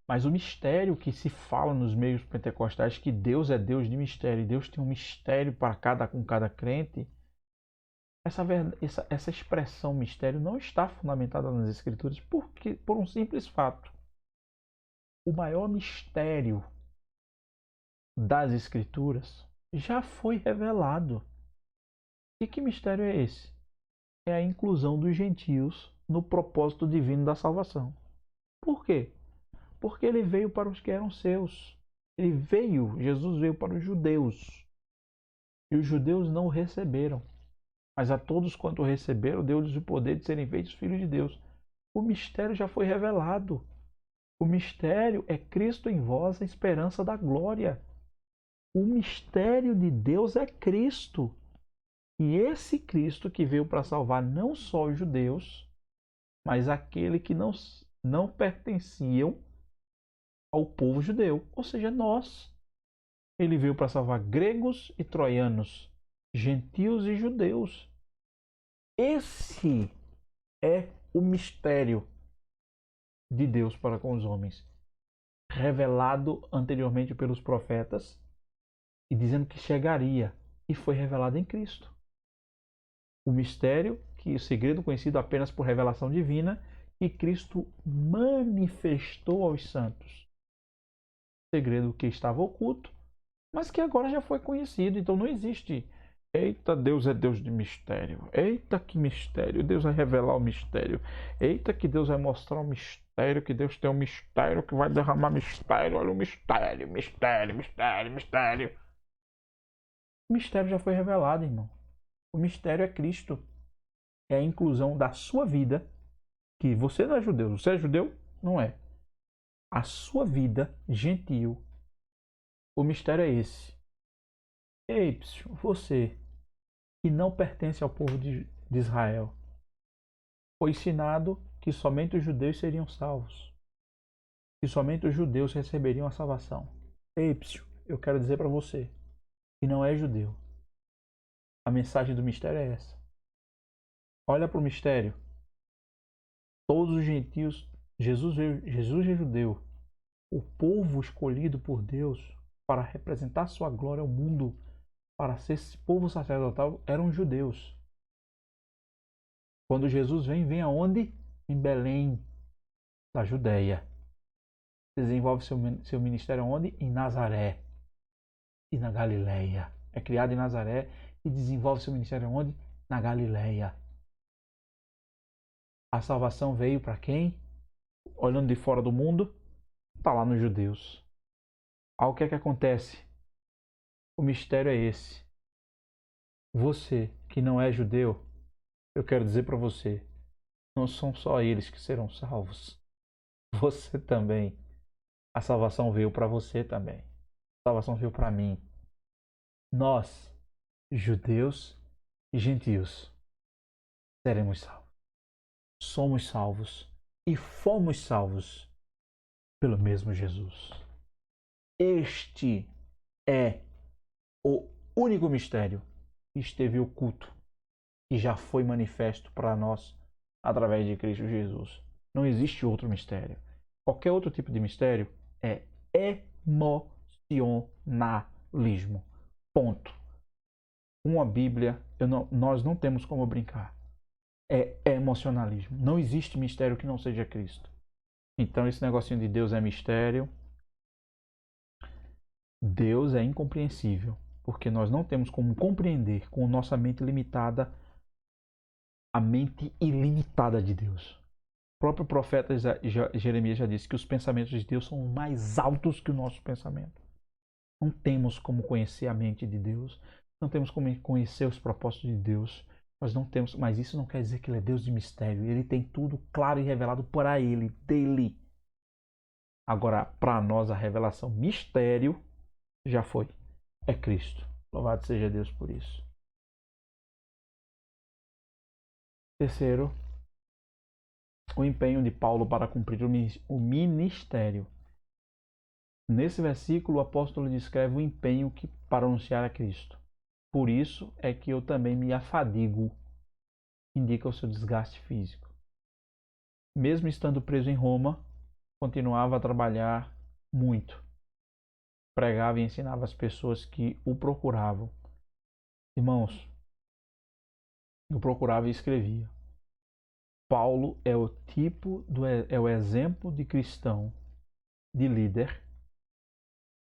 Speaker 1: Mas o mistério que se fala nos meios pentecostais, que Deus é Deus de mistério, e Deus tem um mistério para com cada crente, essa expressão mistério não está fundamentada nas Escrituras por um simples fato. O maior mistério das Escrituras já foi revelado. E que mistério é esse? É a inclusão dos gentios no propósito divino da salvação. Por quê? Porque ele veio para os que eram seus. Jesus veio para os judeus. E os judeus não o receberam. Mas a todos quanto o receberam, deu-lhes o poder de serem feitos filhos de Deus. O mistério já foi revelado. O mistério é Cristo em vós, a esperança da glória. O mistério de Deus é Cristo. E esse Cristo que veio para salvar não só os judeus, mas aquele que não pertenciam ao povo judeu, ou seja, nós. Ele veio para salvar gregos e troianos, gentios e judeus. Esse é o mistério de Deus para com os homens, revelado anteriormente pelos profetas e dizendo que chegaria e foi revelado em Cristo. O mistério, que o segredo conhecido apenas por revelação divina, que Cristo manifestou aos santos. Segredo que estava oculto, mas que agora já foi conhecido. Então não existe, eita, Deus é Deus de mistério. Eita, que mistério. Deus vai revelar o mistério. Eita, que Deus vai mostrar o mistério. Que Deus tem um mistério que vai derramar mistério. Olha o mistério, mistério, mistério, mistério. O mistério já foi revelado, irmão. O mistério é Cristo. É a inclusão da sua vida. Que você não é judeu. Você é judeu? Não é. A sua vida gentil. O mistério é esse. Ei, você que não pertence ao povo de Israel, foi ensinado que somente os judeus seriam salvos. Que somente os judeus receberiam a salvação. Ei, eu quero dizer para você que não é judeu. A mensagem do mistério é essa. Olha para o mistério. Todos os gentios, Jesus é judeu. O povo escolhido por Deus para representar sua glória ao mundo, para ser esse povo sacerdotal, eram judeus. Quando Jesus vem aonde? Em Belém, da Judéia. Desenvolve seu ministério onde? Em Nazaré e na Galileia. É criado em Nazaré e desenvolve seu ministério onde? Na Galileia. A salvação veio para quem? Olhando de fora do mundo, está lá nos judeus. O que é que acontece? O mistério é esse. Você que não é judeu, eu quero dizer para você, não são só eles que serão salvos. Você também. A salvação veio para você também. A salvação veio para mim. Nós, judeus e gentios, seremos salvos. Somos salvos e fomos salvos pelo mesmo Jesus. Este é o único mistério que esteve oculto e já foi manifesto para nós através de Cristo Jesus. Não existe outro mistério. Qualquer outro tipo de mistério é emocionalismo. Ponto. Com a Bíblia, nós não temos como brincar. É emocionalismo. Não existe mistério que não seja Cristo. Então, esse negocinho de Deus é mistério. Deus é incompreensível, porque nós não temos como compreender com nossa mente limitada a mente ilimitada de Deus. O próprio profeta Jeremias já disse que os pensamentos de Deus são mais altos que o nosso pensamento. Não temos como conhecer a mente de Deus, não temos como conhecer os propósitos de Deus. Nós não temos, mas isso não quer dizer que ele é Deus de mistério. Ele tem tudo claro e revelado para ele, dele. Agora, para nós, a revelação mistério já foi. É Cristo. Louvado seja Deus por isso. Terceiro, o empenho de Paulo para cumprir o ministério. Nesse versículo, o apóstolo descreve o empenho para anunciar a Cristo. Por isso é que eu também me afadigo, indica o seu desgaste físico. Mesmo estando preso em Roma, continuava a trabalhar muito. Pregava e ensinava as pessoas que o procuravam. Irmãos, eu procurava e escrevia. Paulo é o é o exemplo de cristão, de líder,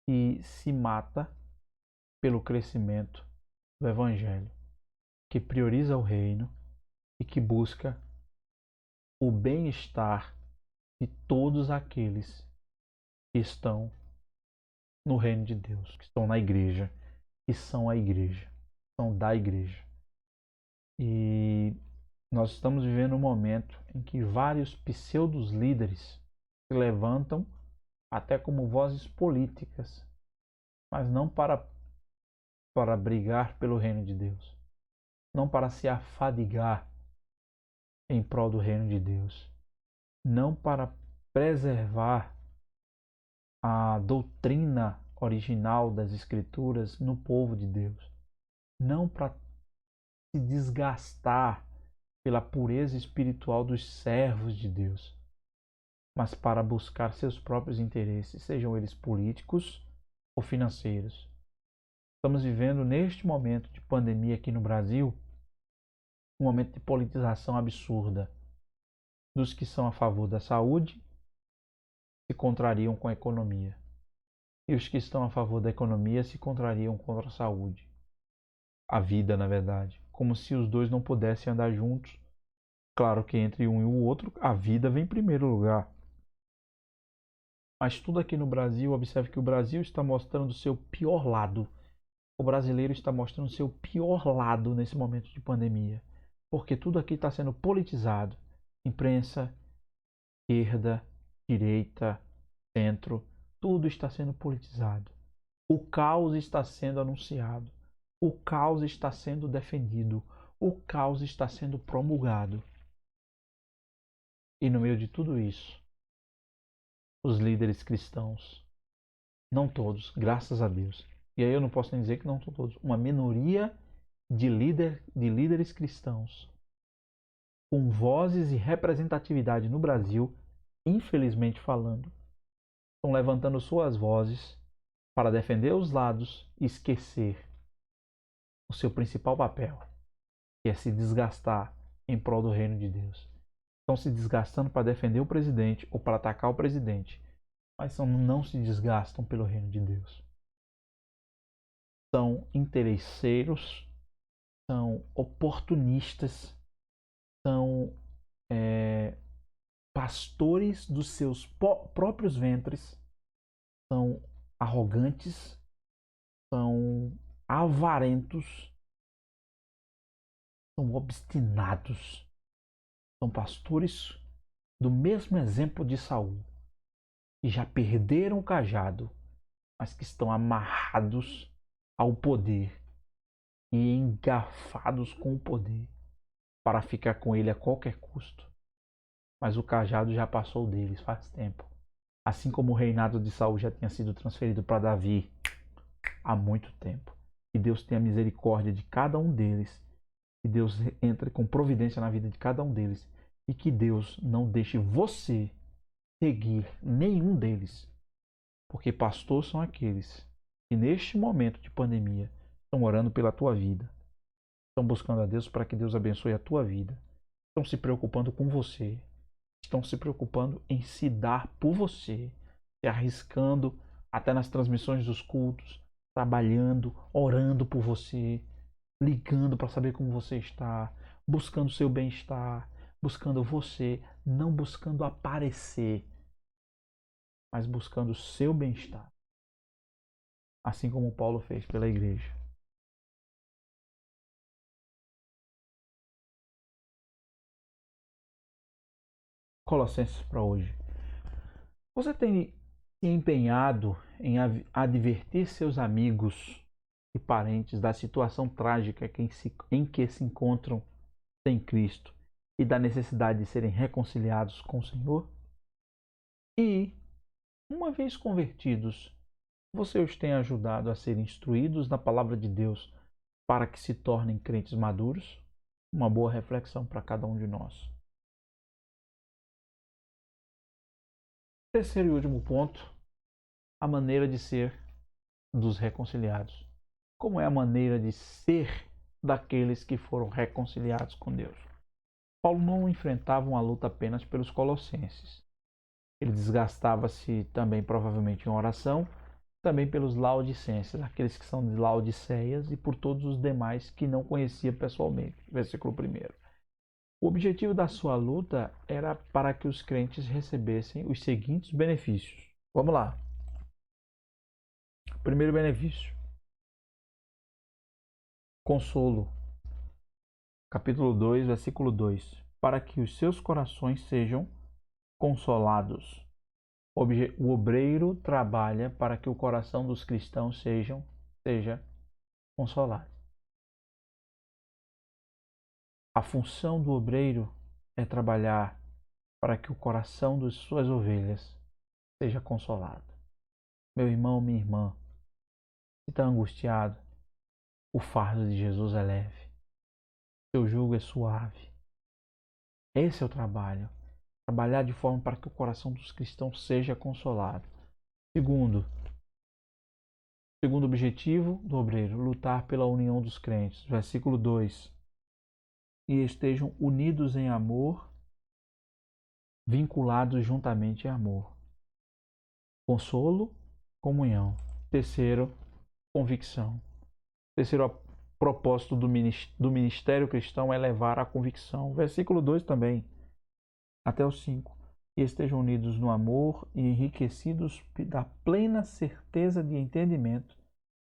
Speaker 1: que se mata pelo crescimento do Evangelho, que prioriza o reino e que busca o bem-estar de todos aqueles que estão no reino de Deus, que estão na igreja, que são a igreja, são da igreja. E nós estamos vivendo um momento em que vários pseudos líderes se levantam até como vozes políticas, mas não para brigar pelo reino de Deus, não para se afadigar em prol do reino de Deus, não para preservar a doutrina original das Escrituras no povo de Deus, não para se desgastar pela pureza espiritual dos servos de Deus, mas para buscar seus próprios interesses, sejam eles políticos ou financeiros. Estamos vivendo neste momento de pandemia aqui no Brasil um momento de politização absurda. Dos que são a favor da saúde se contrariam com a economia. E os que estão a favor da economia se contrariam contra a saúde. A vida, na verdade. Como se os dois não pudessem andar juntos. Claro que entre um e o outro, a vida vem em primeiro lugar. Mas tudo aqui no Brasil, observe que o Brasil está mostrando o seu pior lado. O brasileiro está mostrando o seu pior lado nesse momento de pandemia. Porque tudo aqui está sendo politizado. Imprensa, esquerda, direita, centro, tudo está sendo politizado. O caos está sendo anunciado. O caos está sendo defendido. O caos está sendo promulgado. E no meio de tudo isso, os líderes cristãos, não todos, graças a Deus, e aí eu não posso nem dizer que não são todos, uma minoria de líderes cristãos com vozes e representatividade no Brasil, infelizmente falando, estão levantando suas vozes para defender os lados e esquecer o seu principal papel, que é se desgastar em prol do reino de Deus. Estão se desgastando para defender o presidente ou para atacar o presidente, mas não se desgastam pelo reino de Deus. São interesseiros, são oportunistas, são pastores dos seus próprios ventres, são arrogantes, são avarentos, são obstinados, são pastores do mesmo exemplo de Saul, que já perderam o cajado, mas que estão amarrados ao poder e engarfados com o poder para ficar com ele a qualquer custo. Mas o cajado já passou deles faz tempo. Assim como o reinado de Saul já tinha sido transferido para Davi há muito tempo. Que Deus tenha misericórdia de cada um deles. Que Deus entre com providência na vida de cada um deles. E que Deus não deixe você seguir nenhum deles. Porque pastores são aqueles que neste momento de pandemia estão orando pela tua vida. Estão buscando a Deus para que Deus abençoe a tua vida. Estão se preocupando com você. Estão se preocupando em se dar por você. Se arriscando até nas transmissões dos cultos. Trabalhando, orando por você. Ligando para saber como você está. Buscando seu bem-estar. Buscando você. Não buscando aparecer. Mas buscando o seu bem-estar. Assim como Paulo fez pela igreja. Colossenses para hoje. Você tem se empenhado em advertir seus amigos e parentes da situação trágica em que se encontram sem Cristo e da necessidade de serem reconciliados com o Senhor? E, uma vez convertidos, você os tem ajudado a serem instruídos na palavra de Deus para que se tornem crentes maduros? Uma boa reflexão para cada um de nós. Terceiro e último ponto, a maneira de ser dos reconciliados. Como é a maneira de ser daqueles que foram reconciliados com Deus? Paulo não enfrentava uma luta apenas pelos colossenses. Ele desgastava-se também, provavelmente, em oração, também pelos laodicenses, aqueles que são de Laodiceias, e por todos os demais que não conhecia pessoalmente. Versículo 1. O objetivo da sua luta era para que os crentes recebessem os seguintes benefícios. Vamos lá. Primeiro benefício. Consolo. Capítulo 2, versículo 2. Para que os seus corações sejam consolados. O obreiro trabalha para que o coração dos cristãos seja consolado. A função do obreiro é trabalhar para que o coração de suas ovelhas seja consolado. Meu irmão, minha irmã, se está angustiado, o fardo de Jesus é leve. Seu jugo é suave. Esse é o trabalho. Trabalhar de forma para que o coração dos cristãos seja consolado. Segundo objetivo do obreiro, lutar pela união dos crentes. Versículo 2. E estejam unidos em amor, vinculados juntamente em amor. Consolo, comunhão. Terceiro, convicção. Terceiro propósito do ministério cristão é levar a convicção. Versículo 2 também, até o 5. E estejam unidos no amor e enriquecidos da plena certeza de entendimento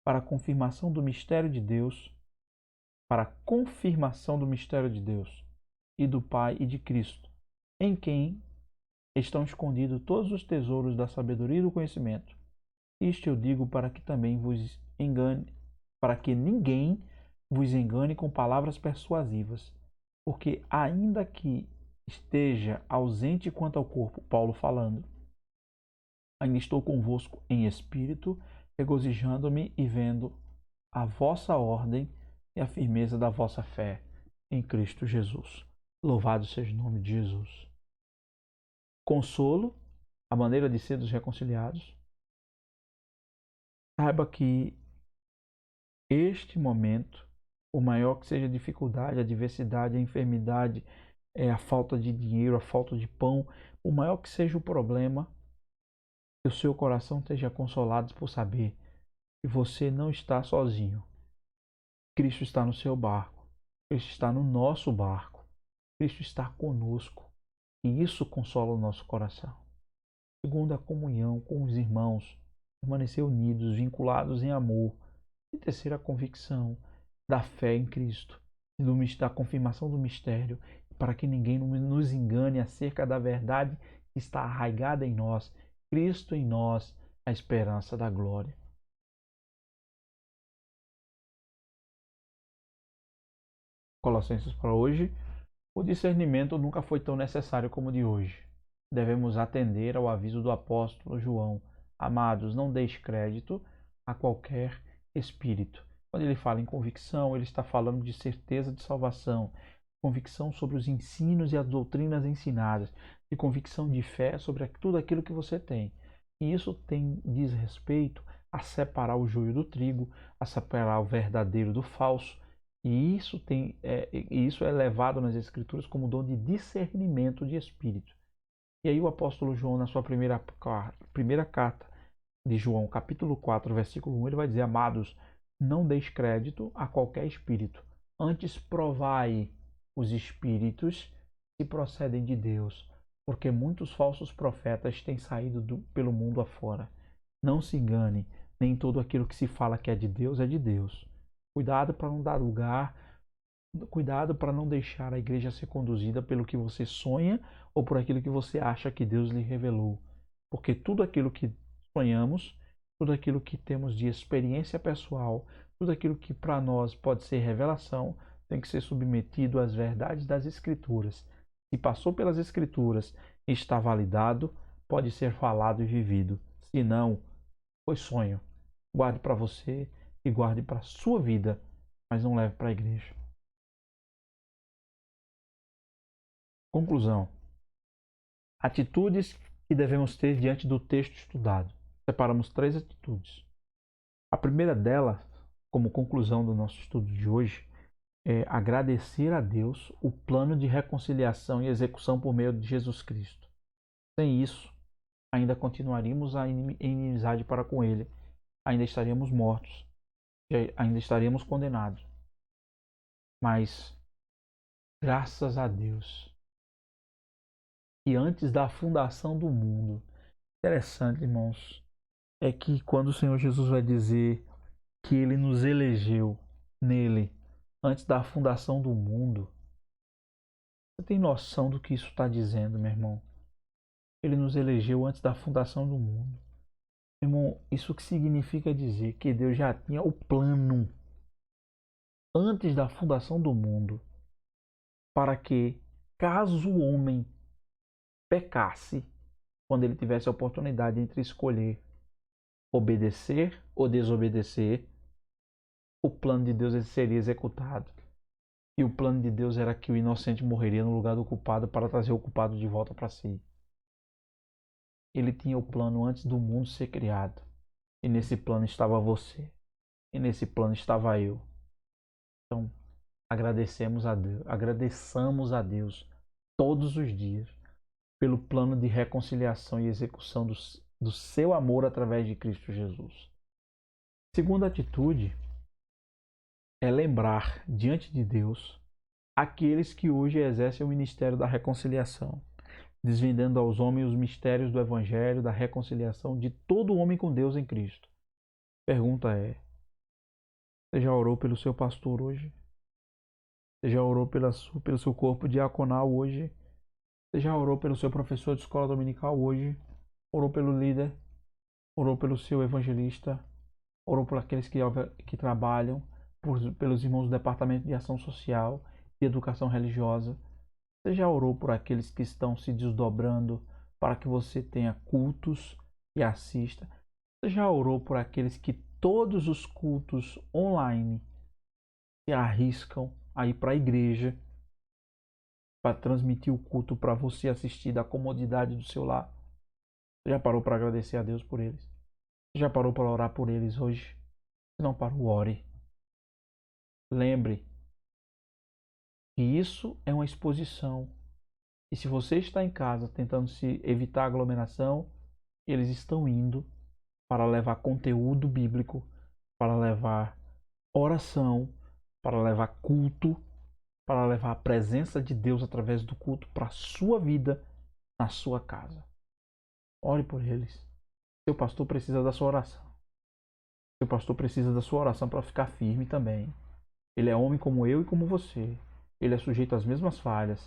Speaker 1: para a confirmação do mistério de Deus, e do Pai e de Cristo, em quem estão escondidos todos os tesouros da sabedoria e do conhecimento. Isto eu digo para que ninguém vos engane com palavras persuasivas, porque ainda que esteja ausente quanto ao corpo, Paulo falando, ainda estou convosco em espírito, regozijando-me e vendo a vossa ordem e a firmeza da vossa fé em Cristo Jesus. Louvado seja o nome de Jesus. Consolo, a maneira de ser dos reconciliados. Saiba que este momento, por maior que seja a dificuldade, a adversidade, a enfermidade, a falta de dinheiro, a falta de pão, por maior que seja o problema, que o seu coração esteja consolado por saber que você não está sozinho. Cristo está no seu barco. Cristo está no nosso barco. Cristo está conosco. E isso consola o nosso coração. Segundo, a comunhão com os irmãos, permanecer unidos, vinculados em amor. E terceira, a convicção da fé em Cristo, da confirmação do mistério, para que ninguém nos engane acerca da verdade que está arraigada em nós, Cristo em nós, a esperança da glória. Colossenses para hoje. O discernimento nunca foi tão necessário como o de hoje. Devemos atender ao aviso do apóstolo João. Amados, não deis crédito a qualquer espírito. Quando ele fala em convicção, ele está falando de certeza de salvação, convicção sobre os ensinos e as doutrinas ensinadas, de convicção de fé sobre tudo aquilo que você tem. E isso diz respeito a separar o joio do trigo, a separar o verdadeiro do falso. E isso é levado nas Escrituras como dom de discernimento de espírito. E aí o apóstolo João, na sua primeira carta de João, capítulo 4, versículo 1, ele vai dizer: Amados, não deis crédito a qualquer espírito, antes provai os espíritos se procedem de Deus, porque muitos falsos profetas têm saído pelo mundo afora. Não se engane, nem tudo aquilo que se fala que é de Deus é de Deus. Cuidado para não dar lugar, cuidado para não deixar a igreja ser conduzida pelo que você sonha ou por aquilo que você acha que Deus lhe revelou. Porque tudo aquilo que sonhamos, tudo aquilo que temos de experiência pessoal, tudo aquilo que para nós pode ser revelação, tem que ser submetido às verdades das Escrituras. Se passou pelas Escrituras e está validado, pode ser falado e vivido. Se não, foi sonho. Guarde para você e guarde para a sua vida, mas não leve para a igreja. Conclusão. Atitudes que devemos ter diante do texto estudado. Separamos 3 atitudes. A primeira delas, como conclusão do nosso estudo de hoje, é agradecer a Deus o plano de reconciliação e execução por meio de Jesus Cristo. Sem isso, ainda continuaríamos em inimizade para com Ele, ainda estaríamos mortos, ainda estaríamos condenados. Mas, graças a Deus, que antes da fundação do mundo, interessante, irmãos, é que quando o Senhor Jesus vai dizer que Ele nos elegeu nele antes da fundação do mundo, você tem noção do que isso está dizendo, meu irmão? Ele nos elegeu antes da fundação do mundo. Meu irmão, isso que significa dizer que Deus já tinha o plano antes da fundação do mundo para que, caso o homem pecasse, quando ele tivesse a oportunidade entre escolher obedecer ou desobedecer, o plano de Deus seria executado. E o plano de Deus era que o inocente morreria no lugar do culpado para trazer o culpado de volta para si. Ele tinha o plano antes do mundo ser criado. E nesse plano estava você. E nesse plano estava eu. Então, agradeçamos a Deus todos os dias pelo plano de reconciliação e execução do seu amor através de Cristo Jesus. Segunda atitude é lembrar diante de Deus aqueles que hoje exercem o ministério da reconciliação, desvendando aos homens os mistérios do Evangelho, da reconciliação de todo homem com Deus em Cristo. Pergunta é: você já orou pelo seu pastor hoje? Você já orou pelo seu corpo diaconal hoje? Você já orou pelo seu professor de escola dominical hoje? Orou pelo líder? Orou pelo seu evangelista? Orou por aqueles que trabalham? Pelos irmãos do Departamento de Ação Social e Educação Religiosa? Você já orou por aqueles que estão se desdobrando para que você tenha cultos e assista? Você já orou por aqueles que todos os cultos online se arriscam a ir para a igreja para transmitir o culto para você assistir da comodidade do seu lar. Você já parou para agradecer a Deus por eles? Você já parou para orar por eles hoje? Se não parou, ore. Lembre que isso é uma exposição. E se você está em casa tentando se evitar aglomeração, eles estão indo para levar conteúdo bíblico, para levar oração, para levar culto, para levar a presença de Deus através do culto para a sua vida, na sua casa. Ore por eles. Seu pastor precisa da sua oração. Seu pastor precisa da sua oração para ficar firme também. Ele é homem como eu e como você. Ele é sujeito às mesmas falhas.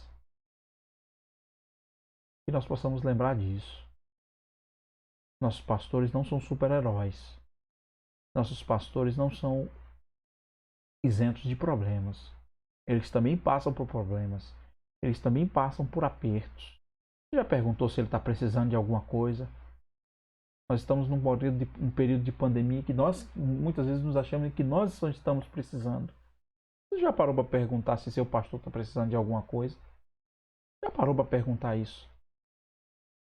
Speaker 1: Que nós possamos lembrar disso. Nossos pastores não são super-heróis. Nossos pastores não são isentos de problemas. Eles também passam por problemas. Eles também passam por apertos. Você já perguntou se ele está precisando de alguma coisa? Nós estamos num período de pandemia que nós muitas vezes nos achamos que nós só estamos precisando. Você já parou para perguntar se seu pastor está precisando de alguma coisa? Já parou para perguntar isso?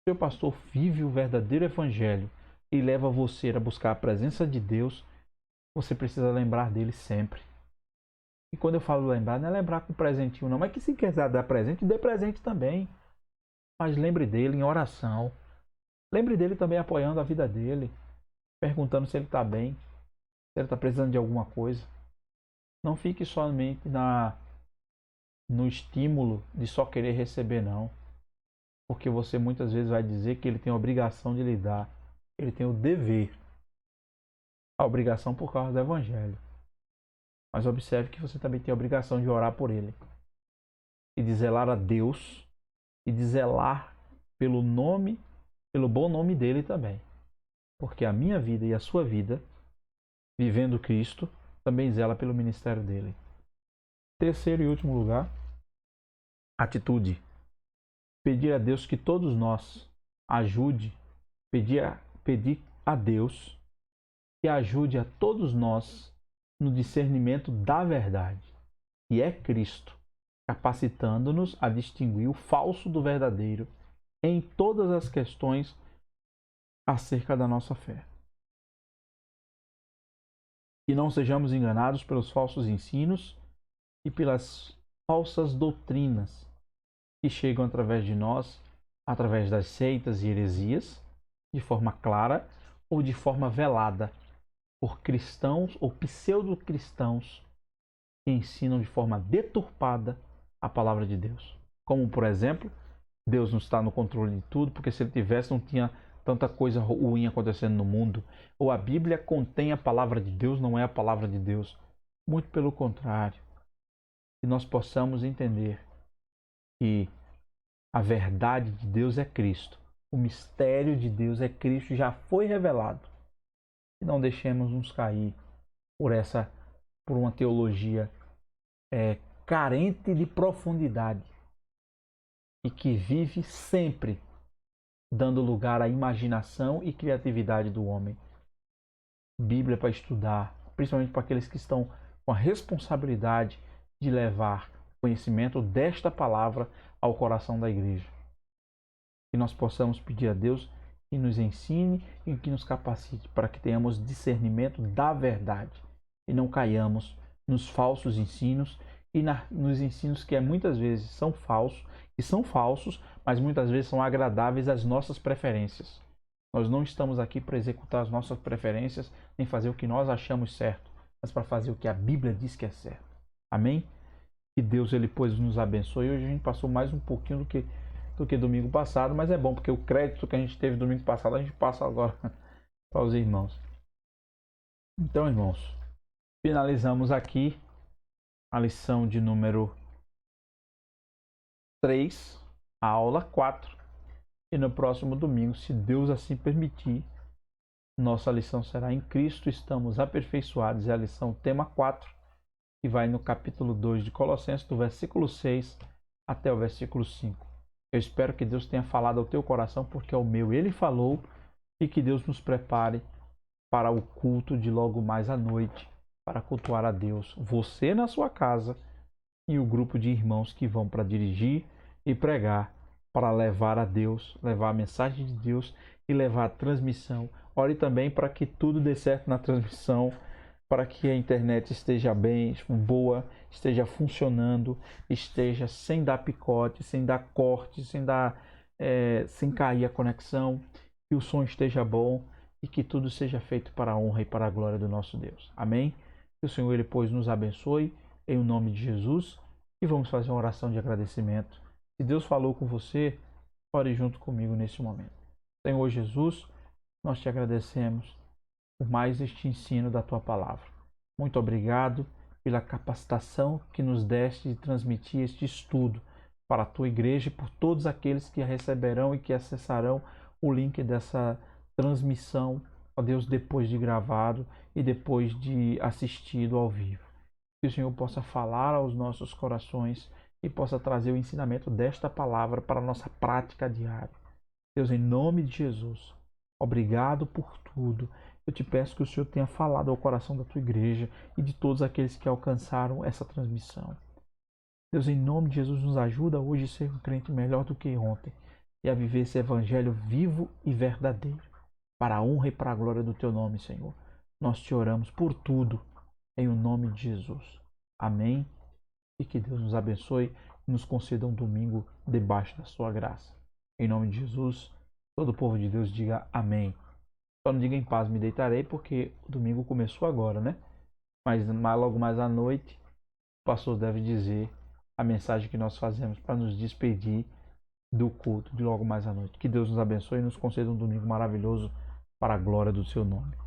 Speaker 1: Seu pastor vive o verdadeiro evangelho e leva você a buscar a presença de Deus. Você precisa lembrar dele sempre. E quando eu falo lembrar, não é lembrar com presentinho não, mas que se quiser dar presente, dê presente também. Mas lembre dele em oração. Lembre dele também apoiando a vida dele, perguntando se ele está bem, se ele está precisando de alguma coisa. Não fique somente no estímulo de só querer receber, não. Porque você muitas vezes vai dizer que ele tem a obrigação de lhe dar. Ele tem o dever. A obrigação por causa do evangelho. Mas observe que você também tem a obrigação de orar por ele. E de zelar a Deus. E de zelar pelo bom nome dele também. Porque a minha vida e a sua vida, vivendo Cristo, também zela pelo ministério dele. Terceiro e último lugar, atitude. Pedir a Deus que todos nós pedir a Deus que ajude a todos nós no discernimento da verdade, que é Cristo, capacitando-nos a distinguir o falso do verdadeiro em todas as questões acerca da nossa fé. Que não sejamos enganados pelos falsos ensinos e pelas falsas doutrinas que chegam através de nós, através das seitas e heresias, de forma clara ou de forma velada, por cristãos ou pseudo-cristãos que ensinam de forma deturpada a palavra de Deus. Como, por exemplo, Deus não está no controle de tudo, porque se ele tivesse, não tinha tanta coisa ruim acontecendo no mundo. Ou a Bíblia contém a palavra de Deus, não é a palavra de Deus. Muito pelo contrário. Que nós possamos entender que a verdade de Deus é Cristo. O mistério de Deus é Cristo, já foi revelado. E não deixemos nos cair por uma teologia carente de profundidade e que vive sempre dando lugar à imaginação e criatividade do homem. Bíblia para estudar, principalmente para aqueles que estão com a responsabilidade de levar conhecimento desta palavra ao coração da igreja. Que nós possamos pedir a Deus que nos ensine e que nos capacite para que tenhamos discernimento da verdade e não caiamos nos falsos ensinos e nos ensinos que muitas vezes são falsos, mas muitas vezes são agradáveis às nossas preferências. Nós não estamos aqui para executar as nossas preferências nem fazer o que nós achamos certo, mas para fazer o que a Bíblia diz que é certo. Amém? Que Deus pois nos abençoe. Hoje a gente passou mais um pouquinho do que domingo passado, mas é bom porque o crédito que a gente teve domingo passado a gente passa agora para os irmãos. Então, irmãos, finalizamos aqui a lição de número 3, a aula 4, e no próximo domingo, se Deus assim permitir, nossa lição será em Cristo estamos aperfeiçoados, é a lição tema 4, que vai no capítulo 2 de Colossenses, do versículo 6 até o versículo 5. Eu espero que Deus tenha falado ao teu coração, porque ao meu Ele falou, e que Deus nos prepare para o culto de logo mais à noite, para cultuar a Deus, você na sua casa e o grupo de irmãos que vão para dirigir e pregar, para levar a Deus, levar a mensagem de Deus e levar a transmissão. Ore também para que tudo dê certo na transmissão, para que a internet esteja bem, boa, esteja funcionando, esteja sem dar picote, sem dar corte, sem cair a conexão, que o som esteja bom e que tudo seja feito para a honra e para a glória do nosso Deus. Amém? Que o Senhor, Ele, pois, nos abençoe em o nome de Jesus e vamos fazer uma oração de agradecimento. Se Deus falou com você, ore junto comigo nesse momento. Senhor Jesus, nós te agradecemos por mais este ensino da tua palavra. Muito obrigado pela capacitação que nos deste de transmitir este estudo para a tua igreja e por todos aqueles que receberão e que acessarão o link dessa transmissão, ó Deus, depois de gravado e depois de assistido ao vivo. Que o Senhor possa falar aos nossos corações e possa trazer o ensinamento desta palavra para a nossa prática diária. Deus, em nome de Jesus, obrigado por tudo. Eu te peço que o Senhor tenha falado ao coração da tua igreja e de todos aqueles que alcançaram essa transmissão. Deus, em nome de Jesus, nos ajuda hoje a ser um crente melhor do que ontem e a viver esse evangelho vivo e verdadeiro, para a honra e para a glória do teu nome, Senhor. Nós te oramos por tudo, em o nome de Jesus. Amém. E que Deus nos abençoe e nos conceda um domingo debaixo da sua graça. Em nome de Jesus, todo o povo de Deus diga amém. Só não diga em paz me deitarei, porque o domingo começou agora, né? Mas logo mais à noite, o pastor deve dizer a mensagem que nós fazemos para nos despedir do culto de logo mais à noite. Que Deus nos abençoe e nos conceda um domingo maravilhoso para a glória do seu nome.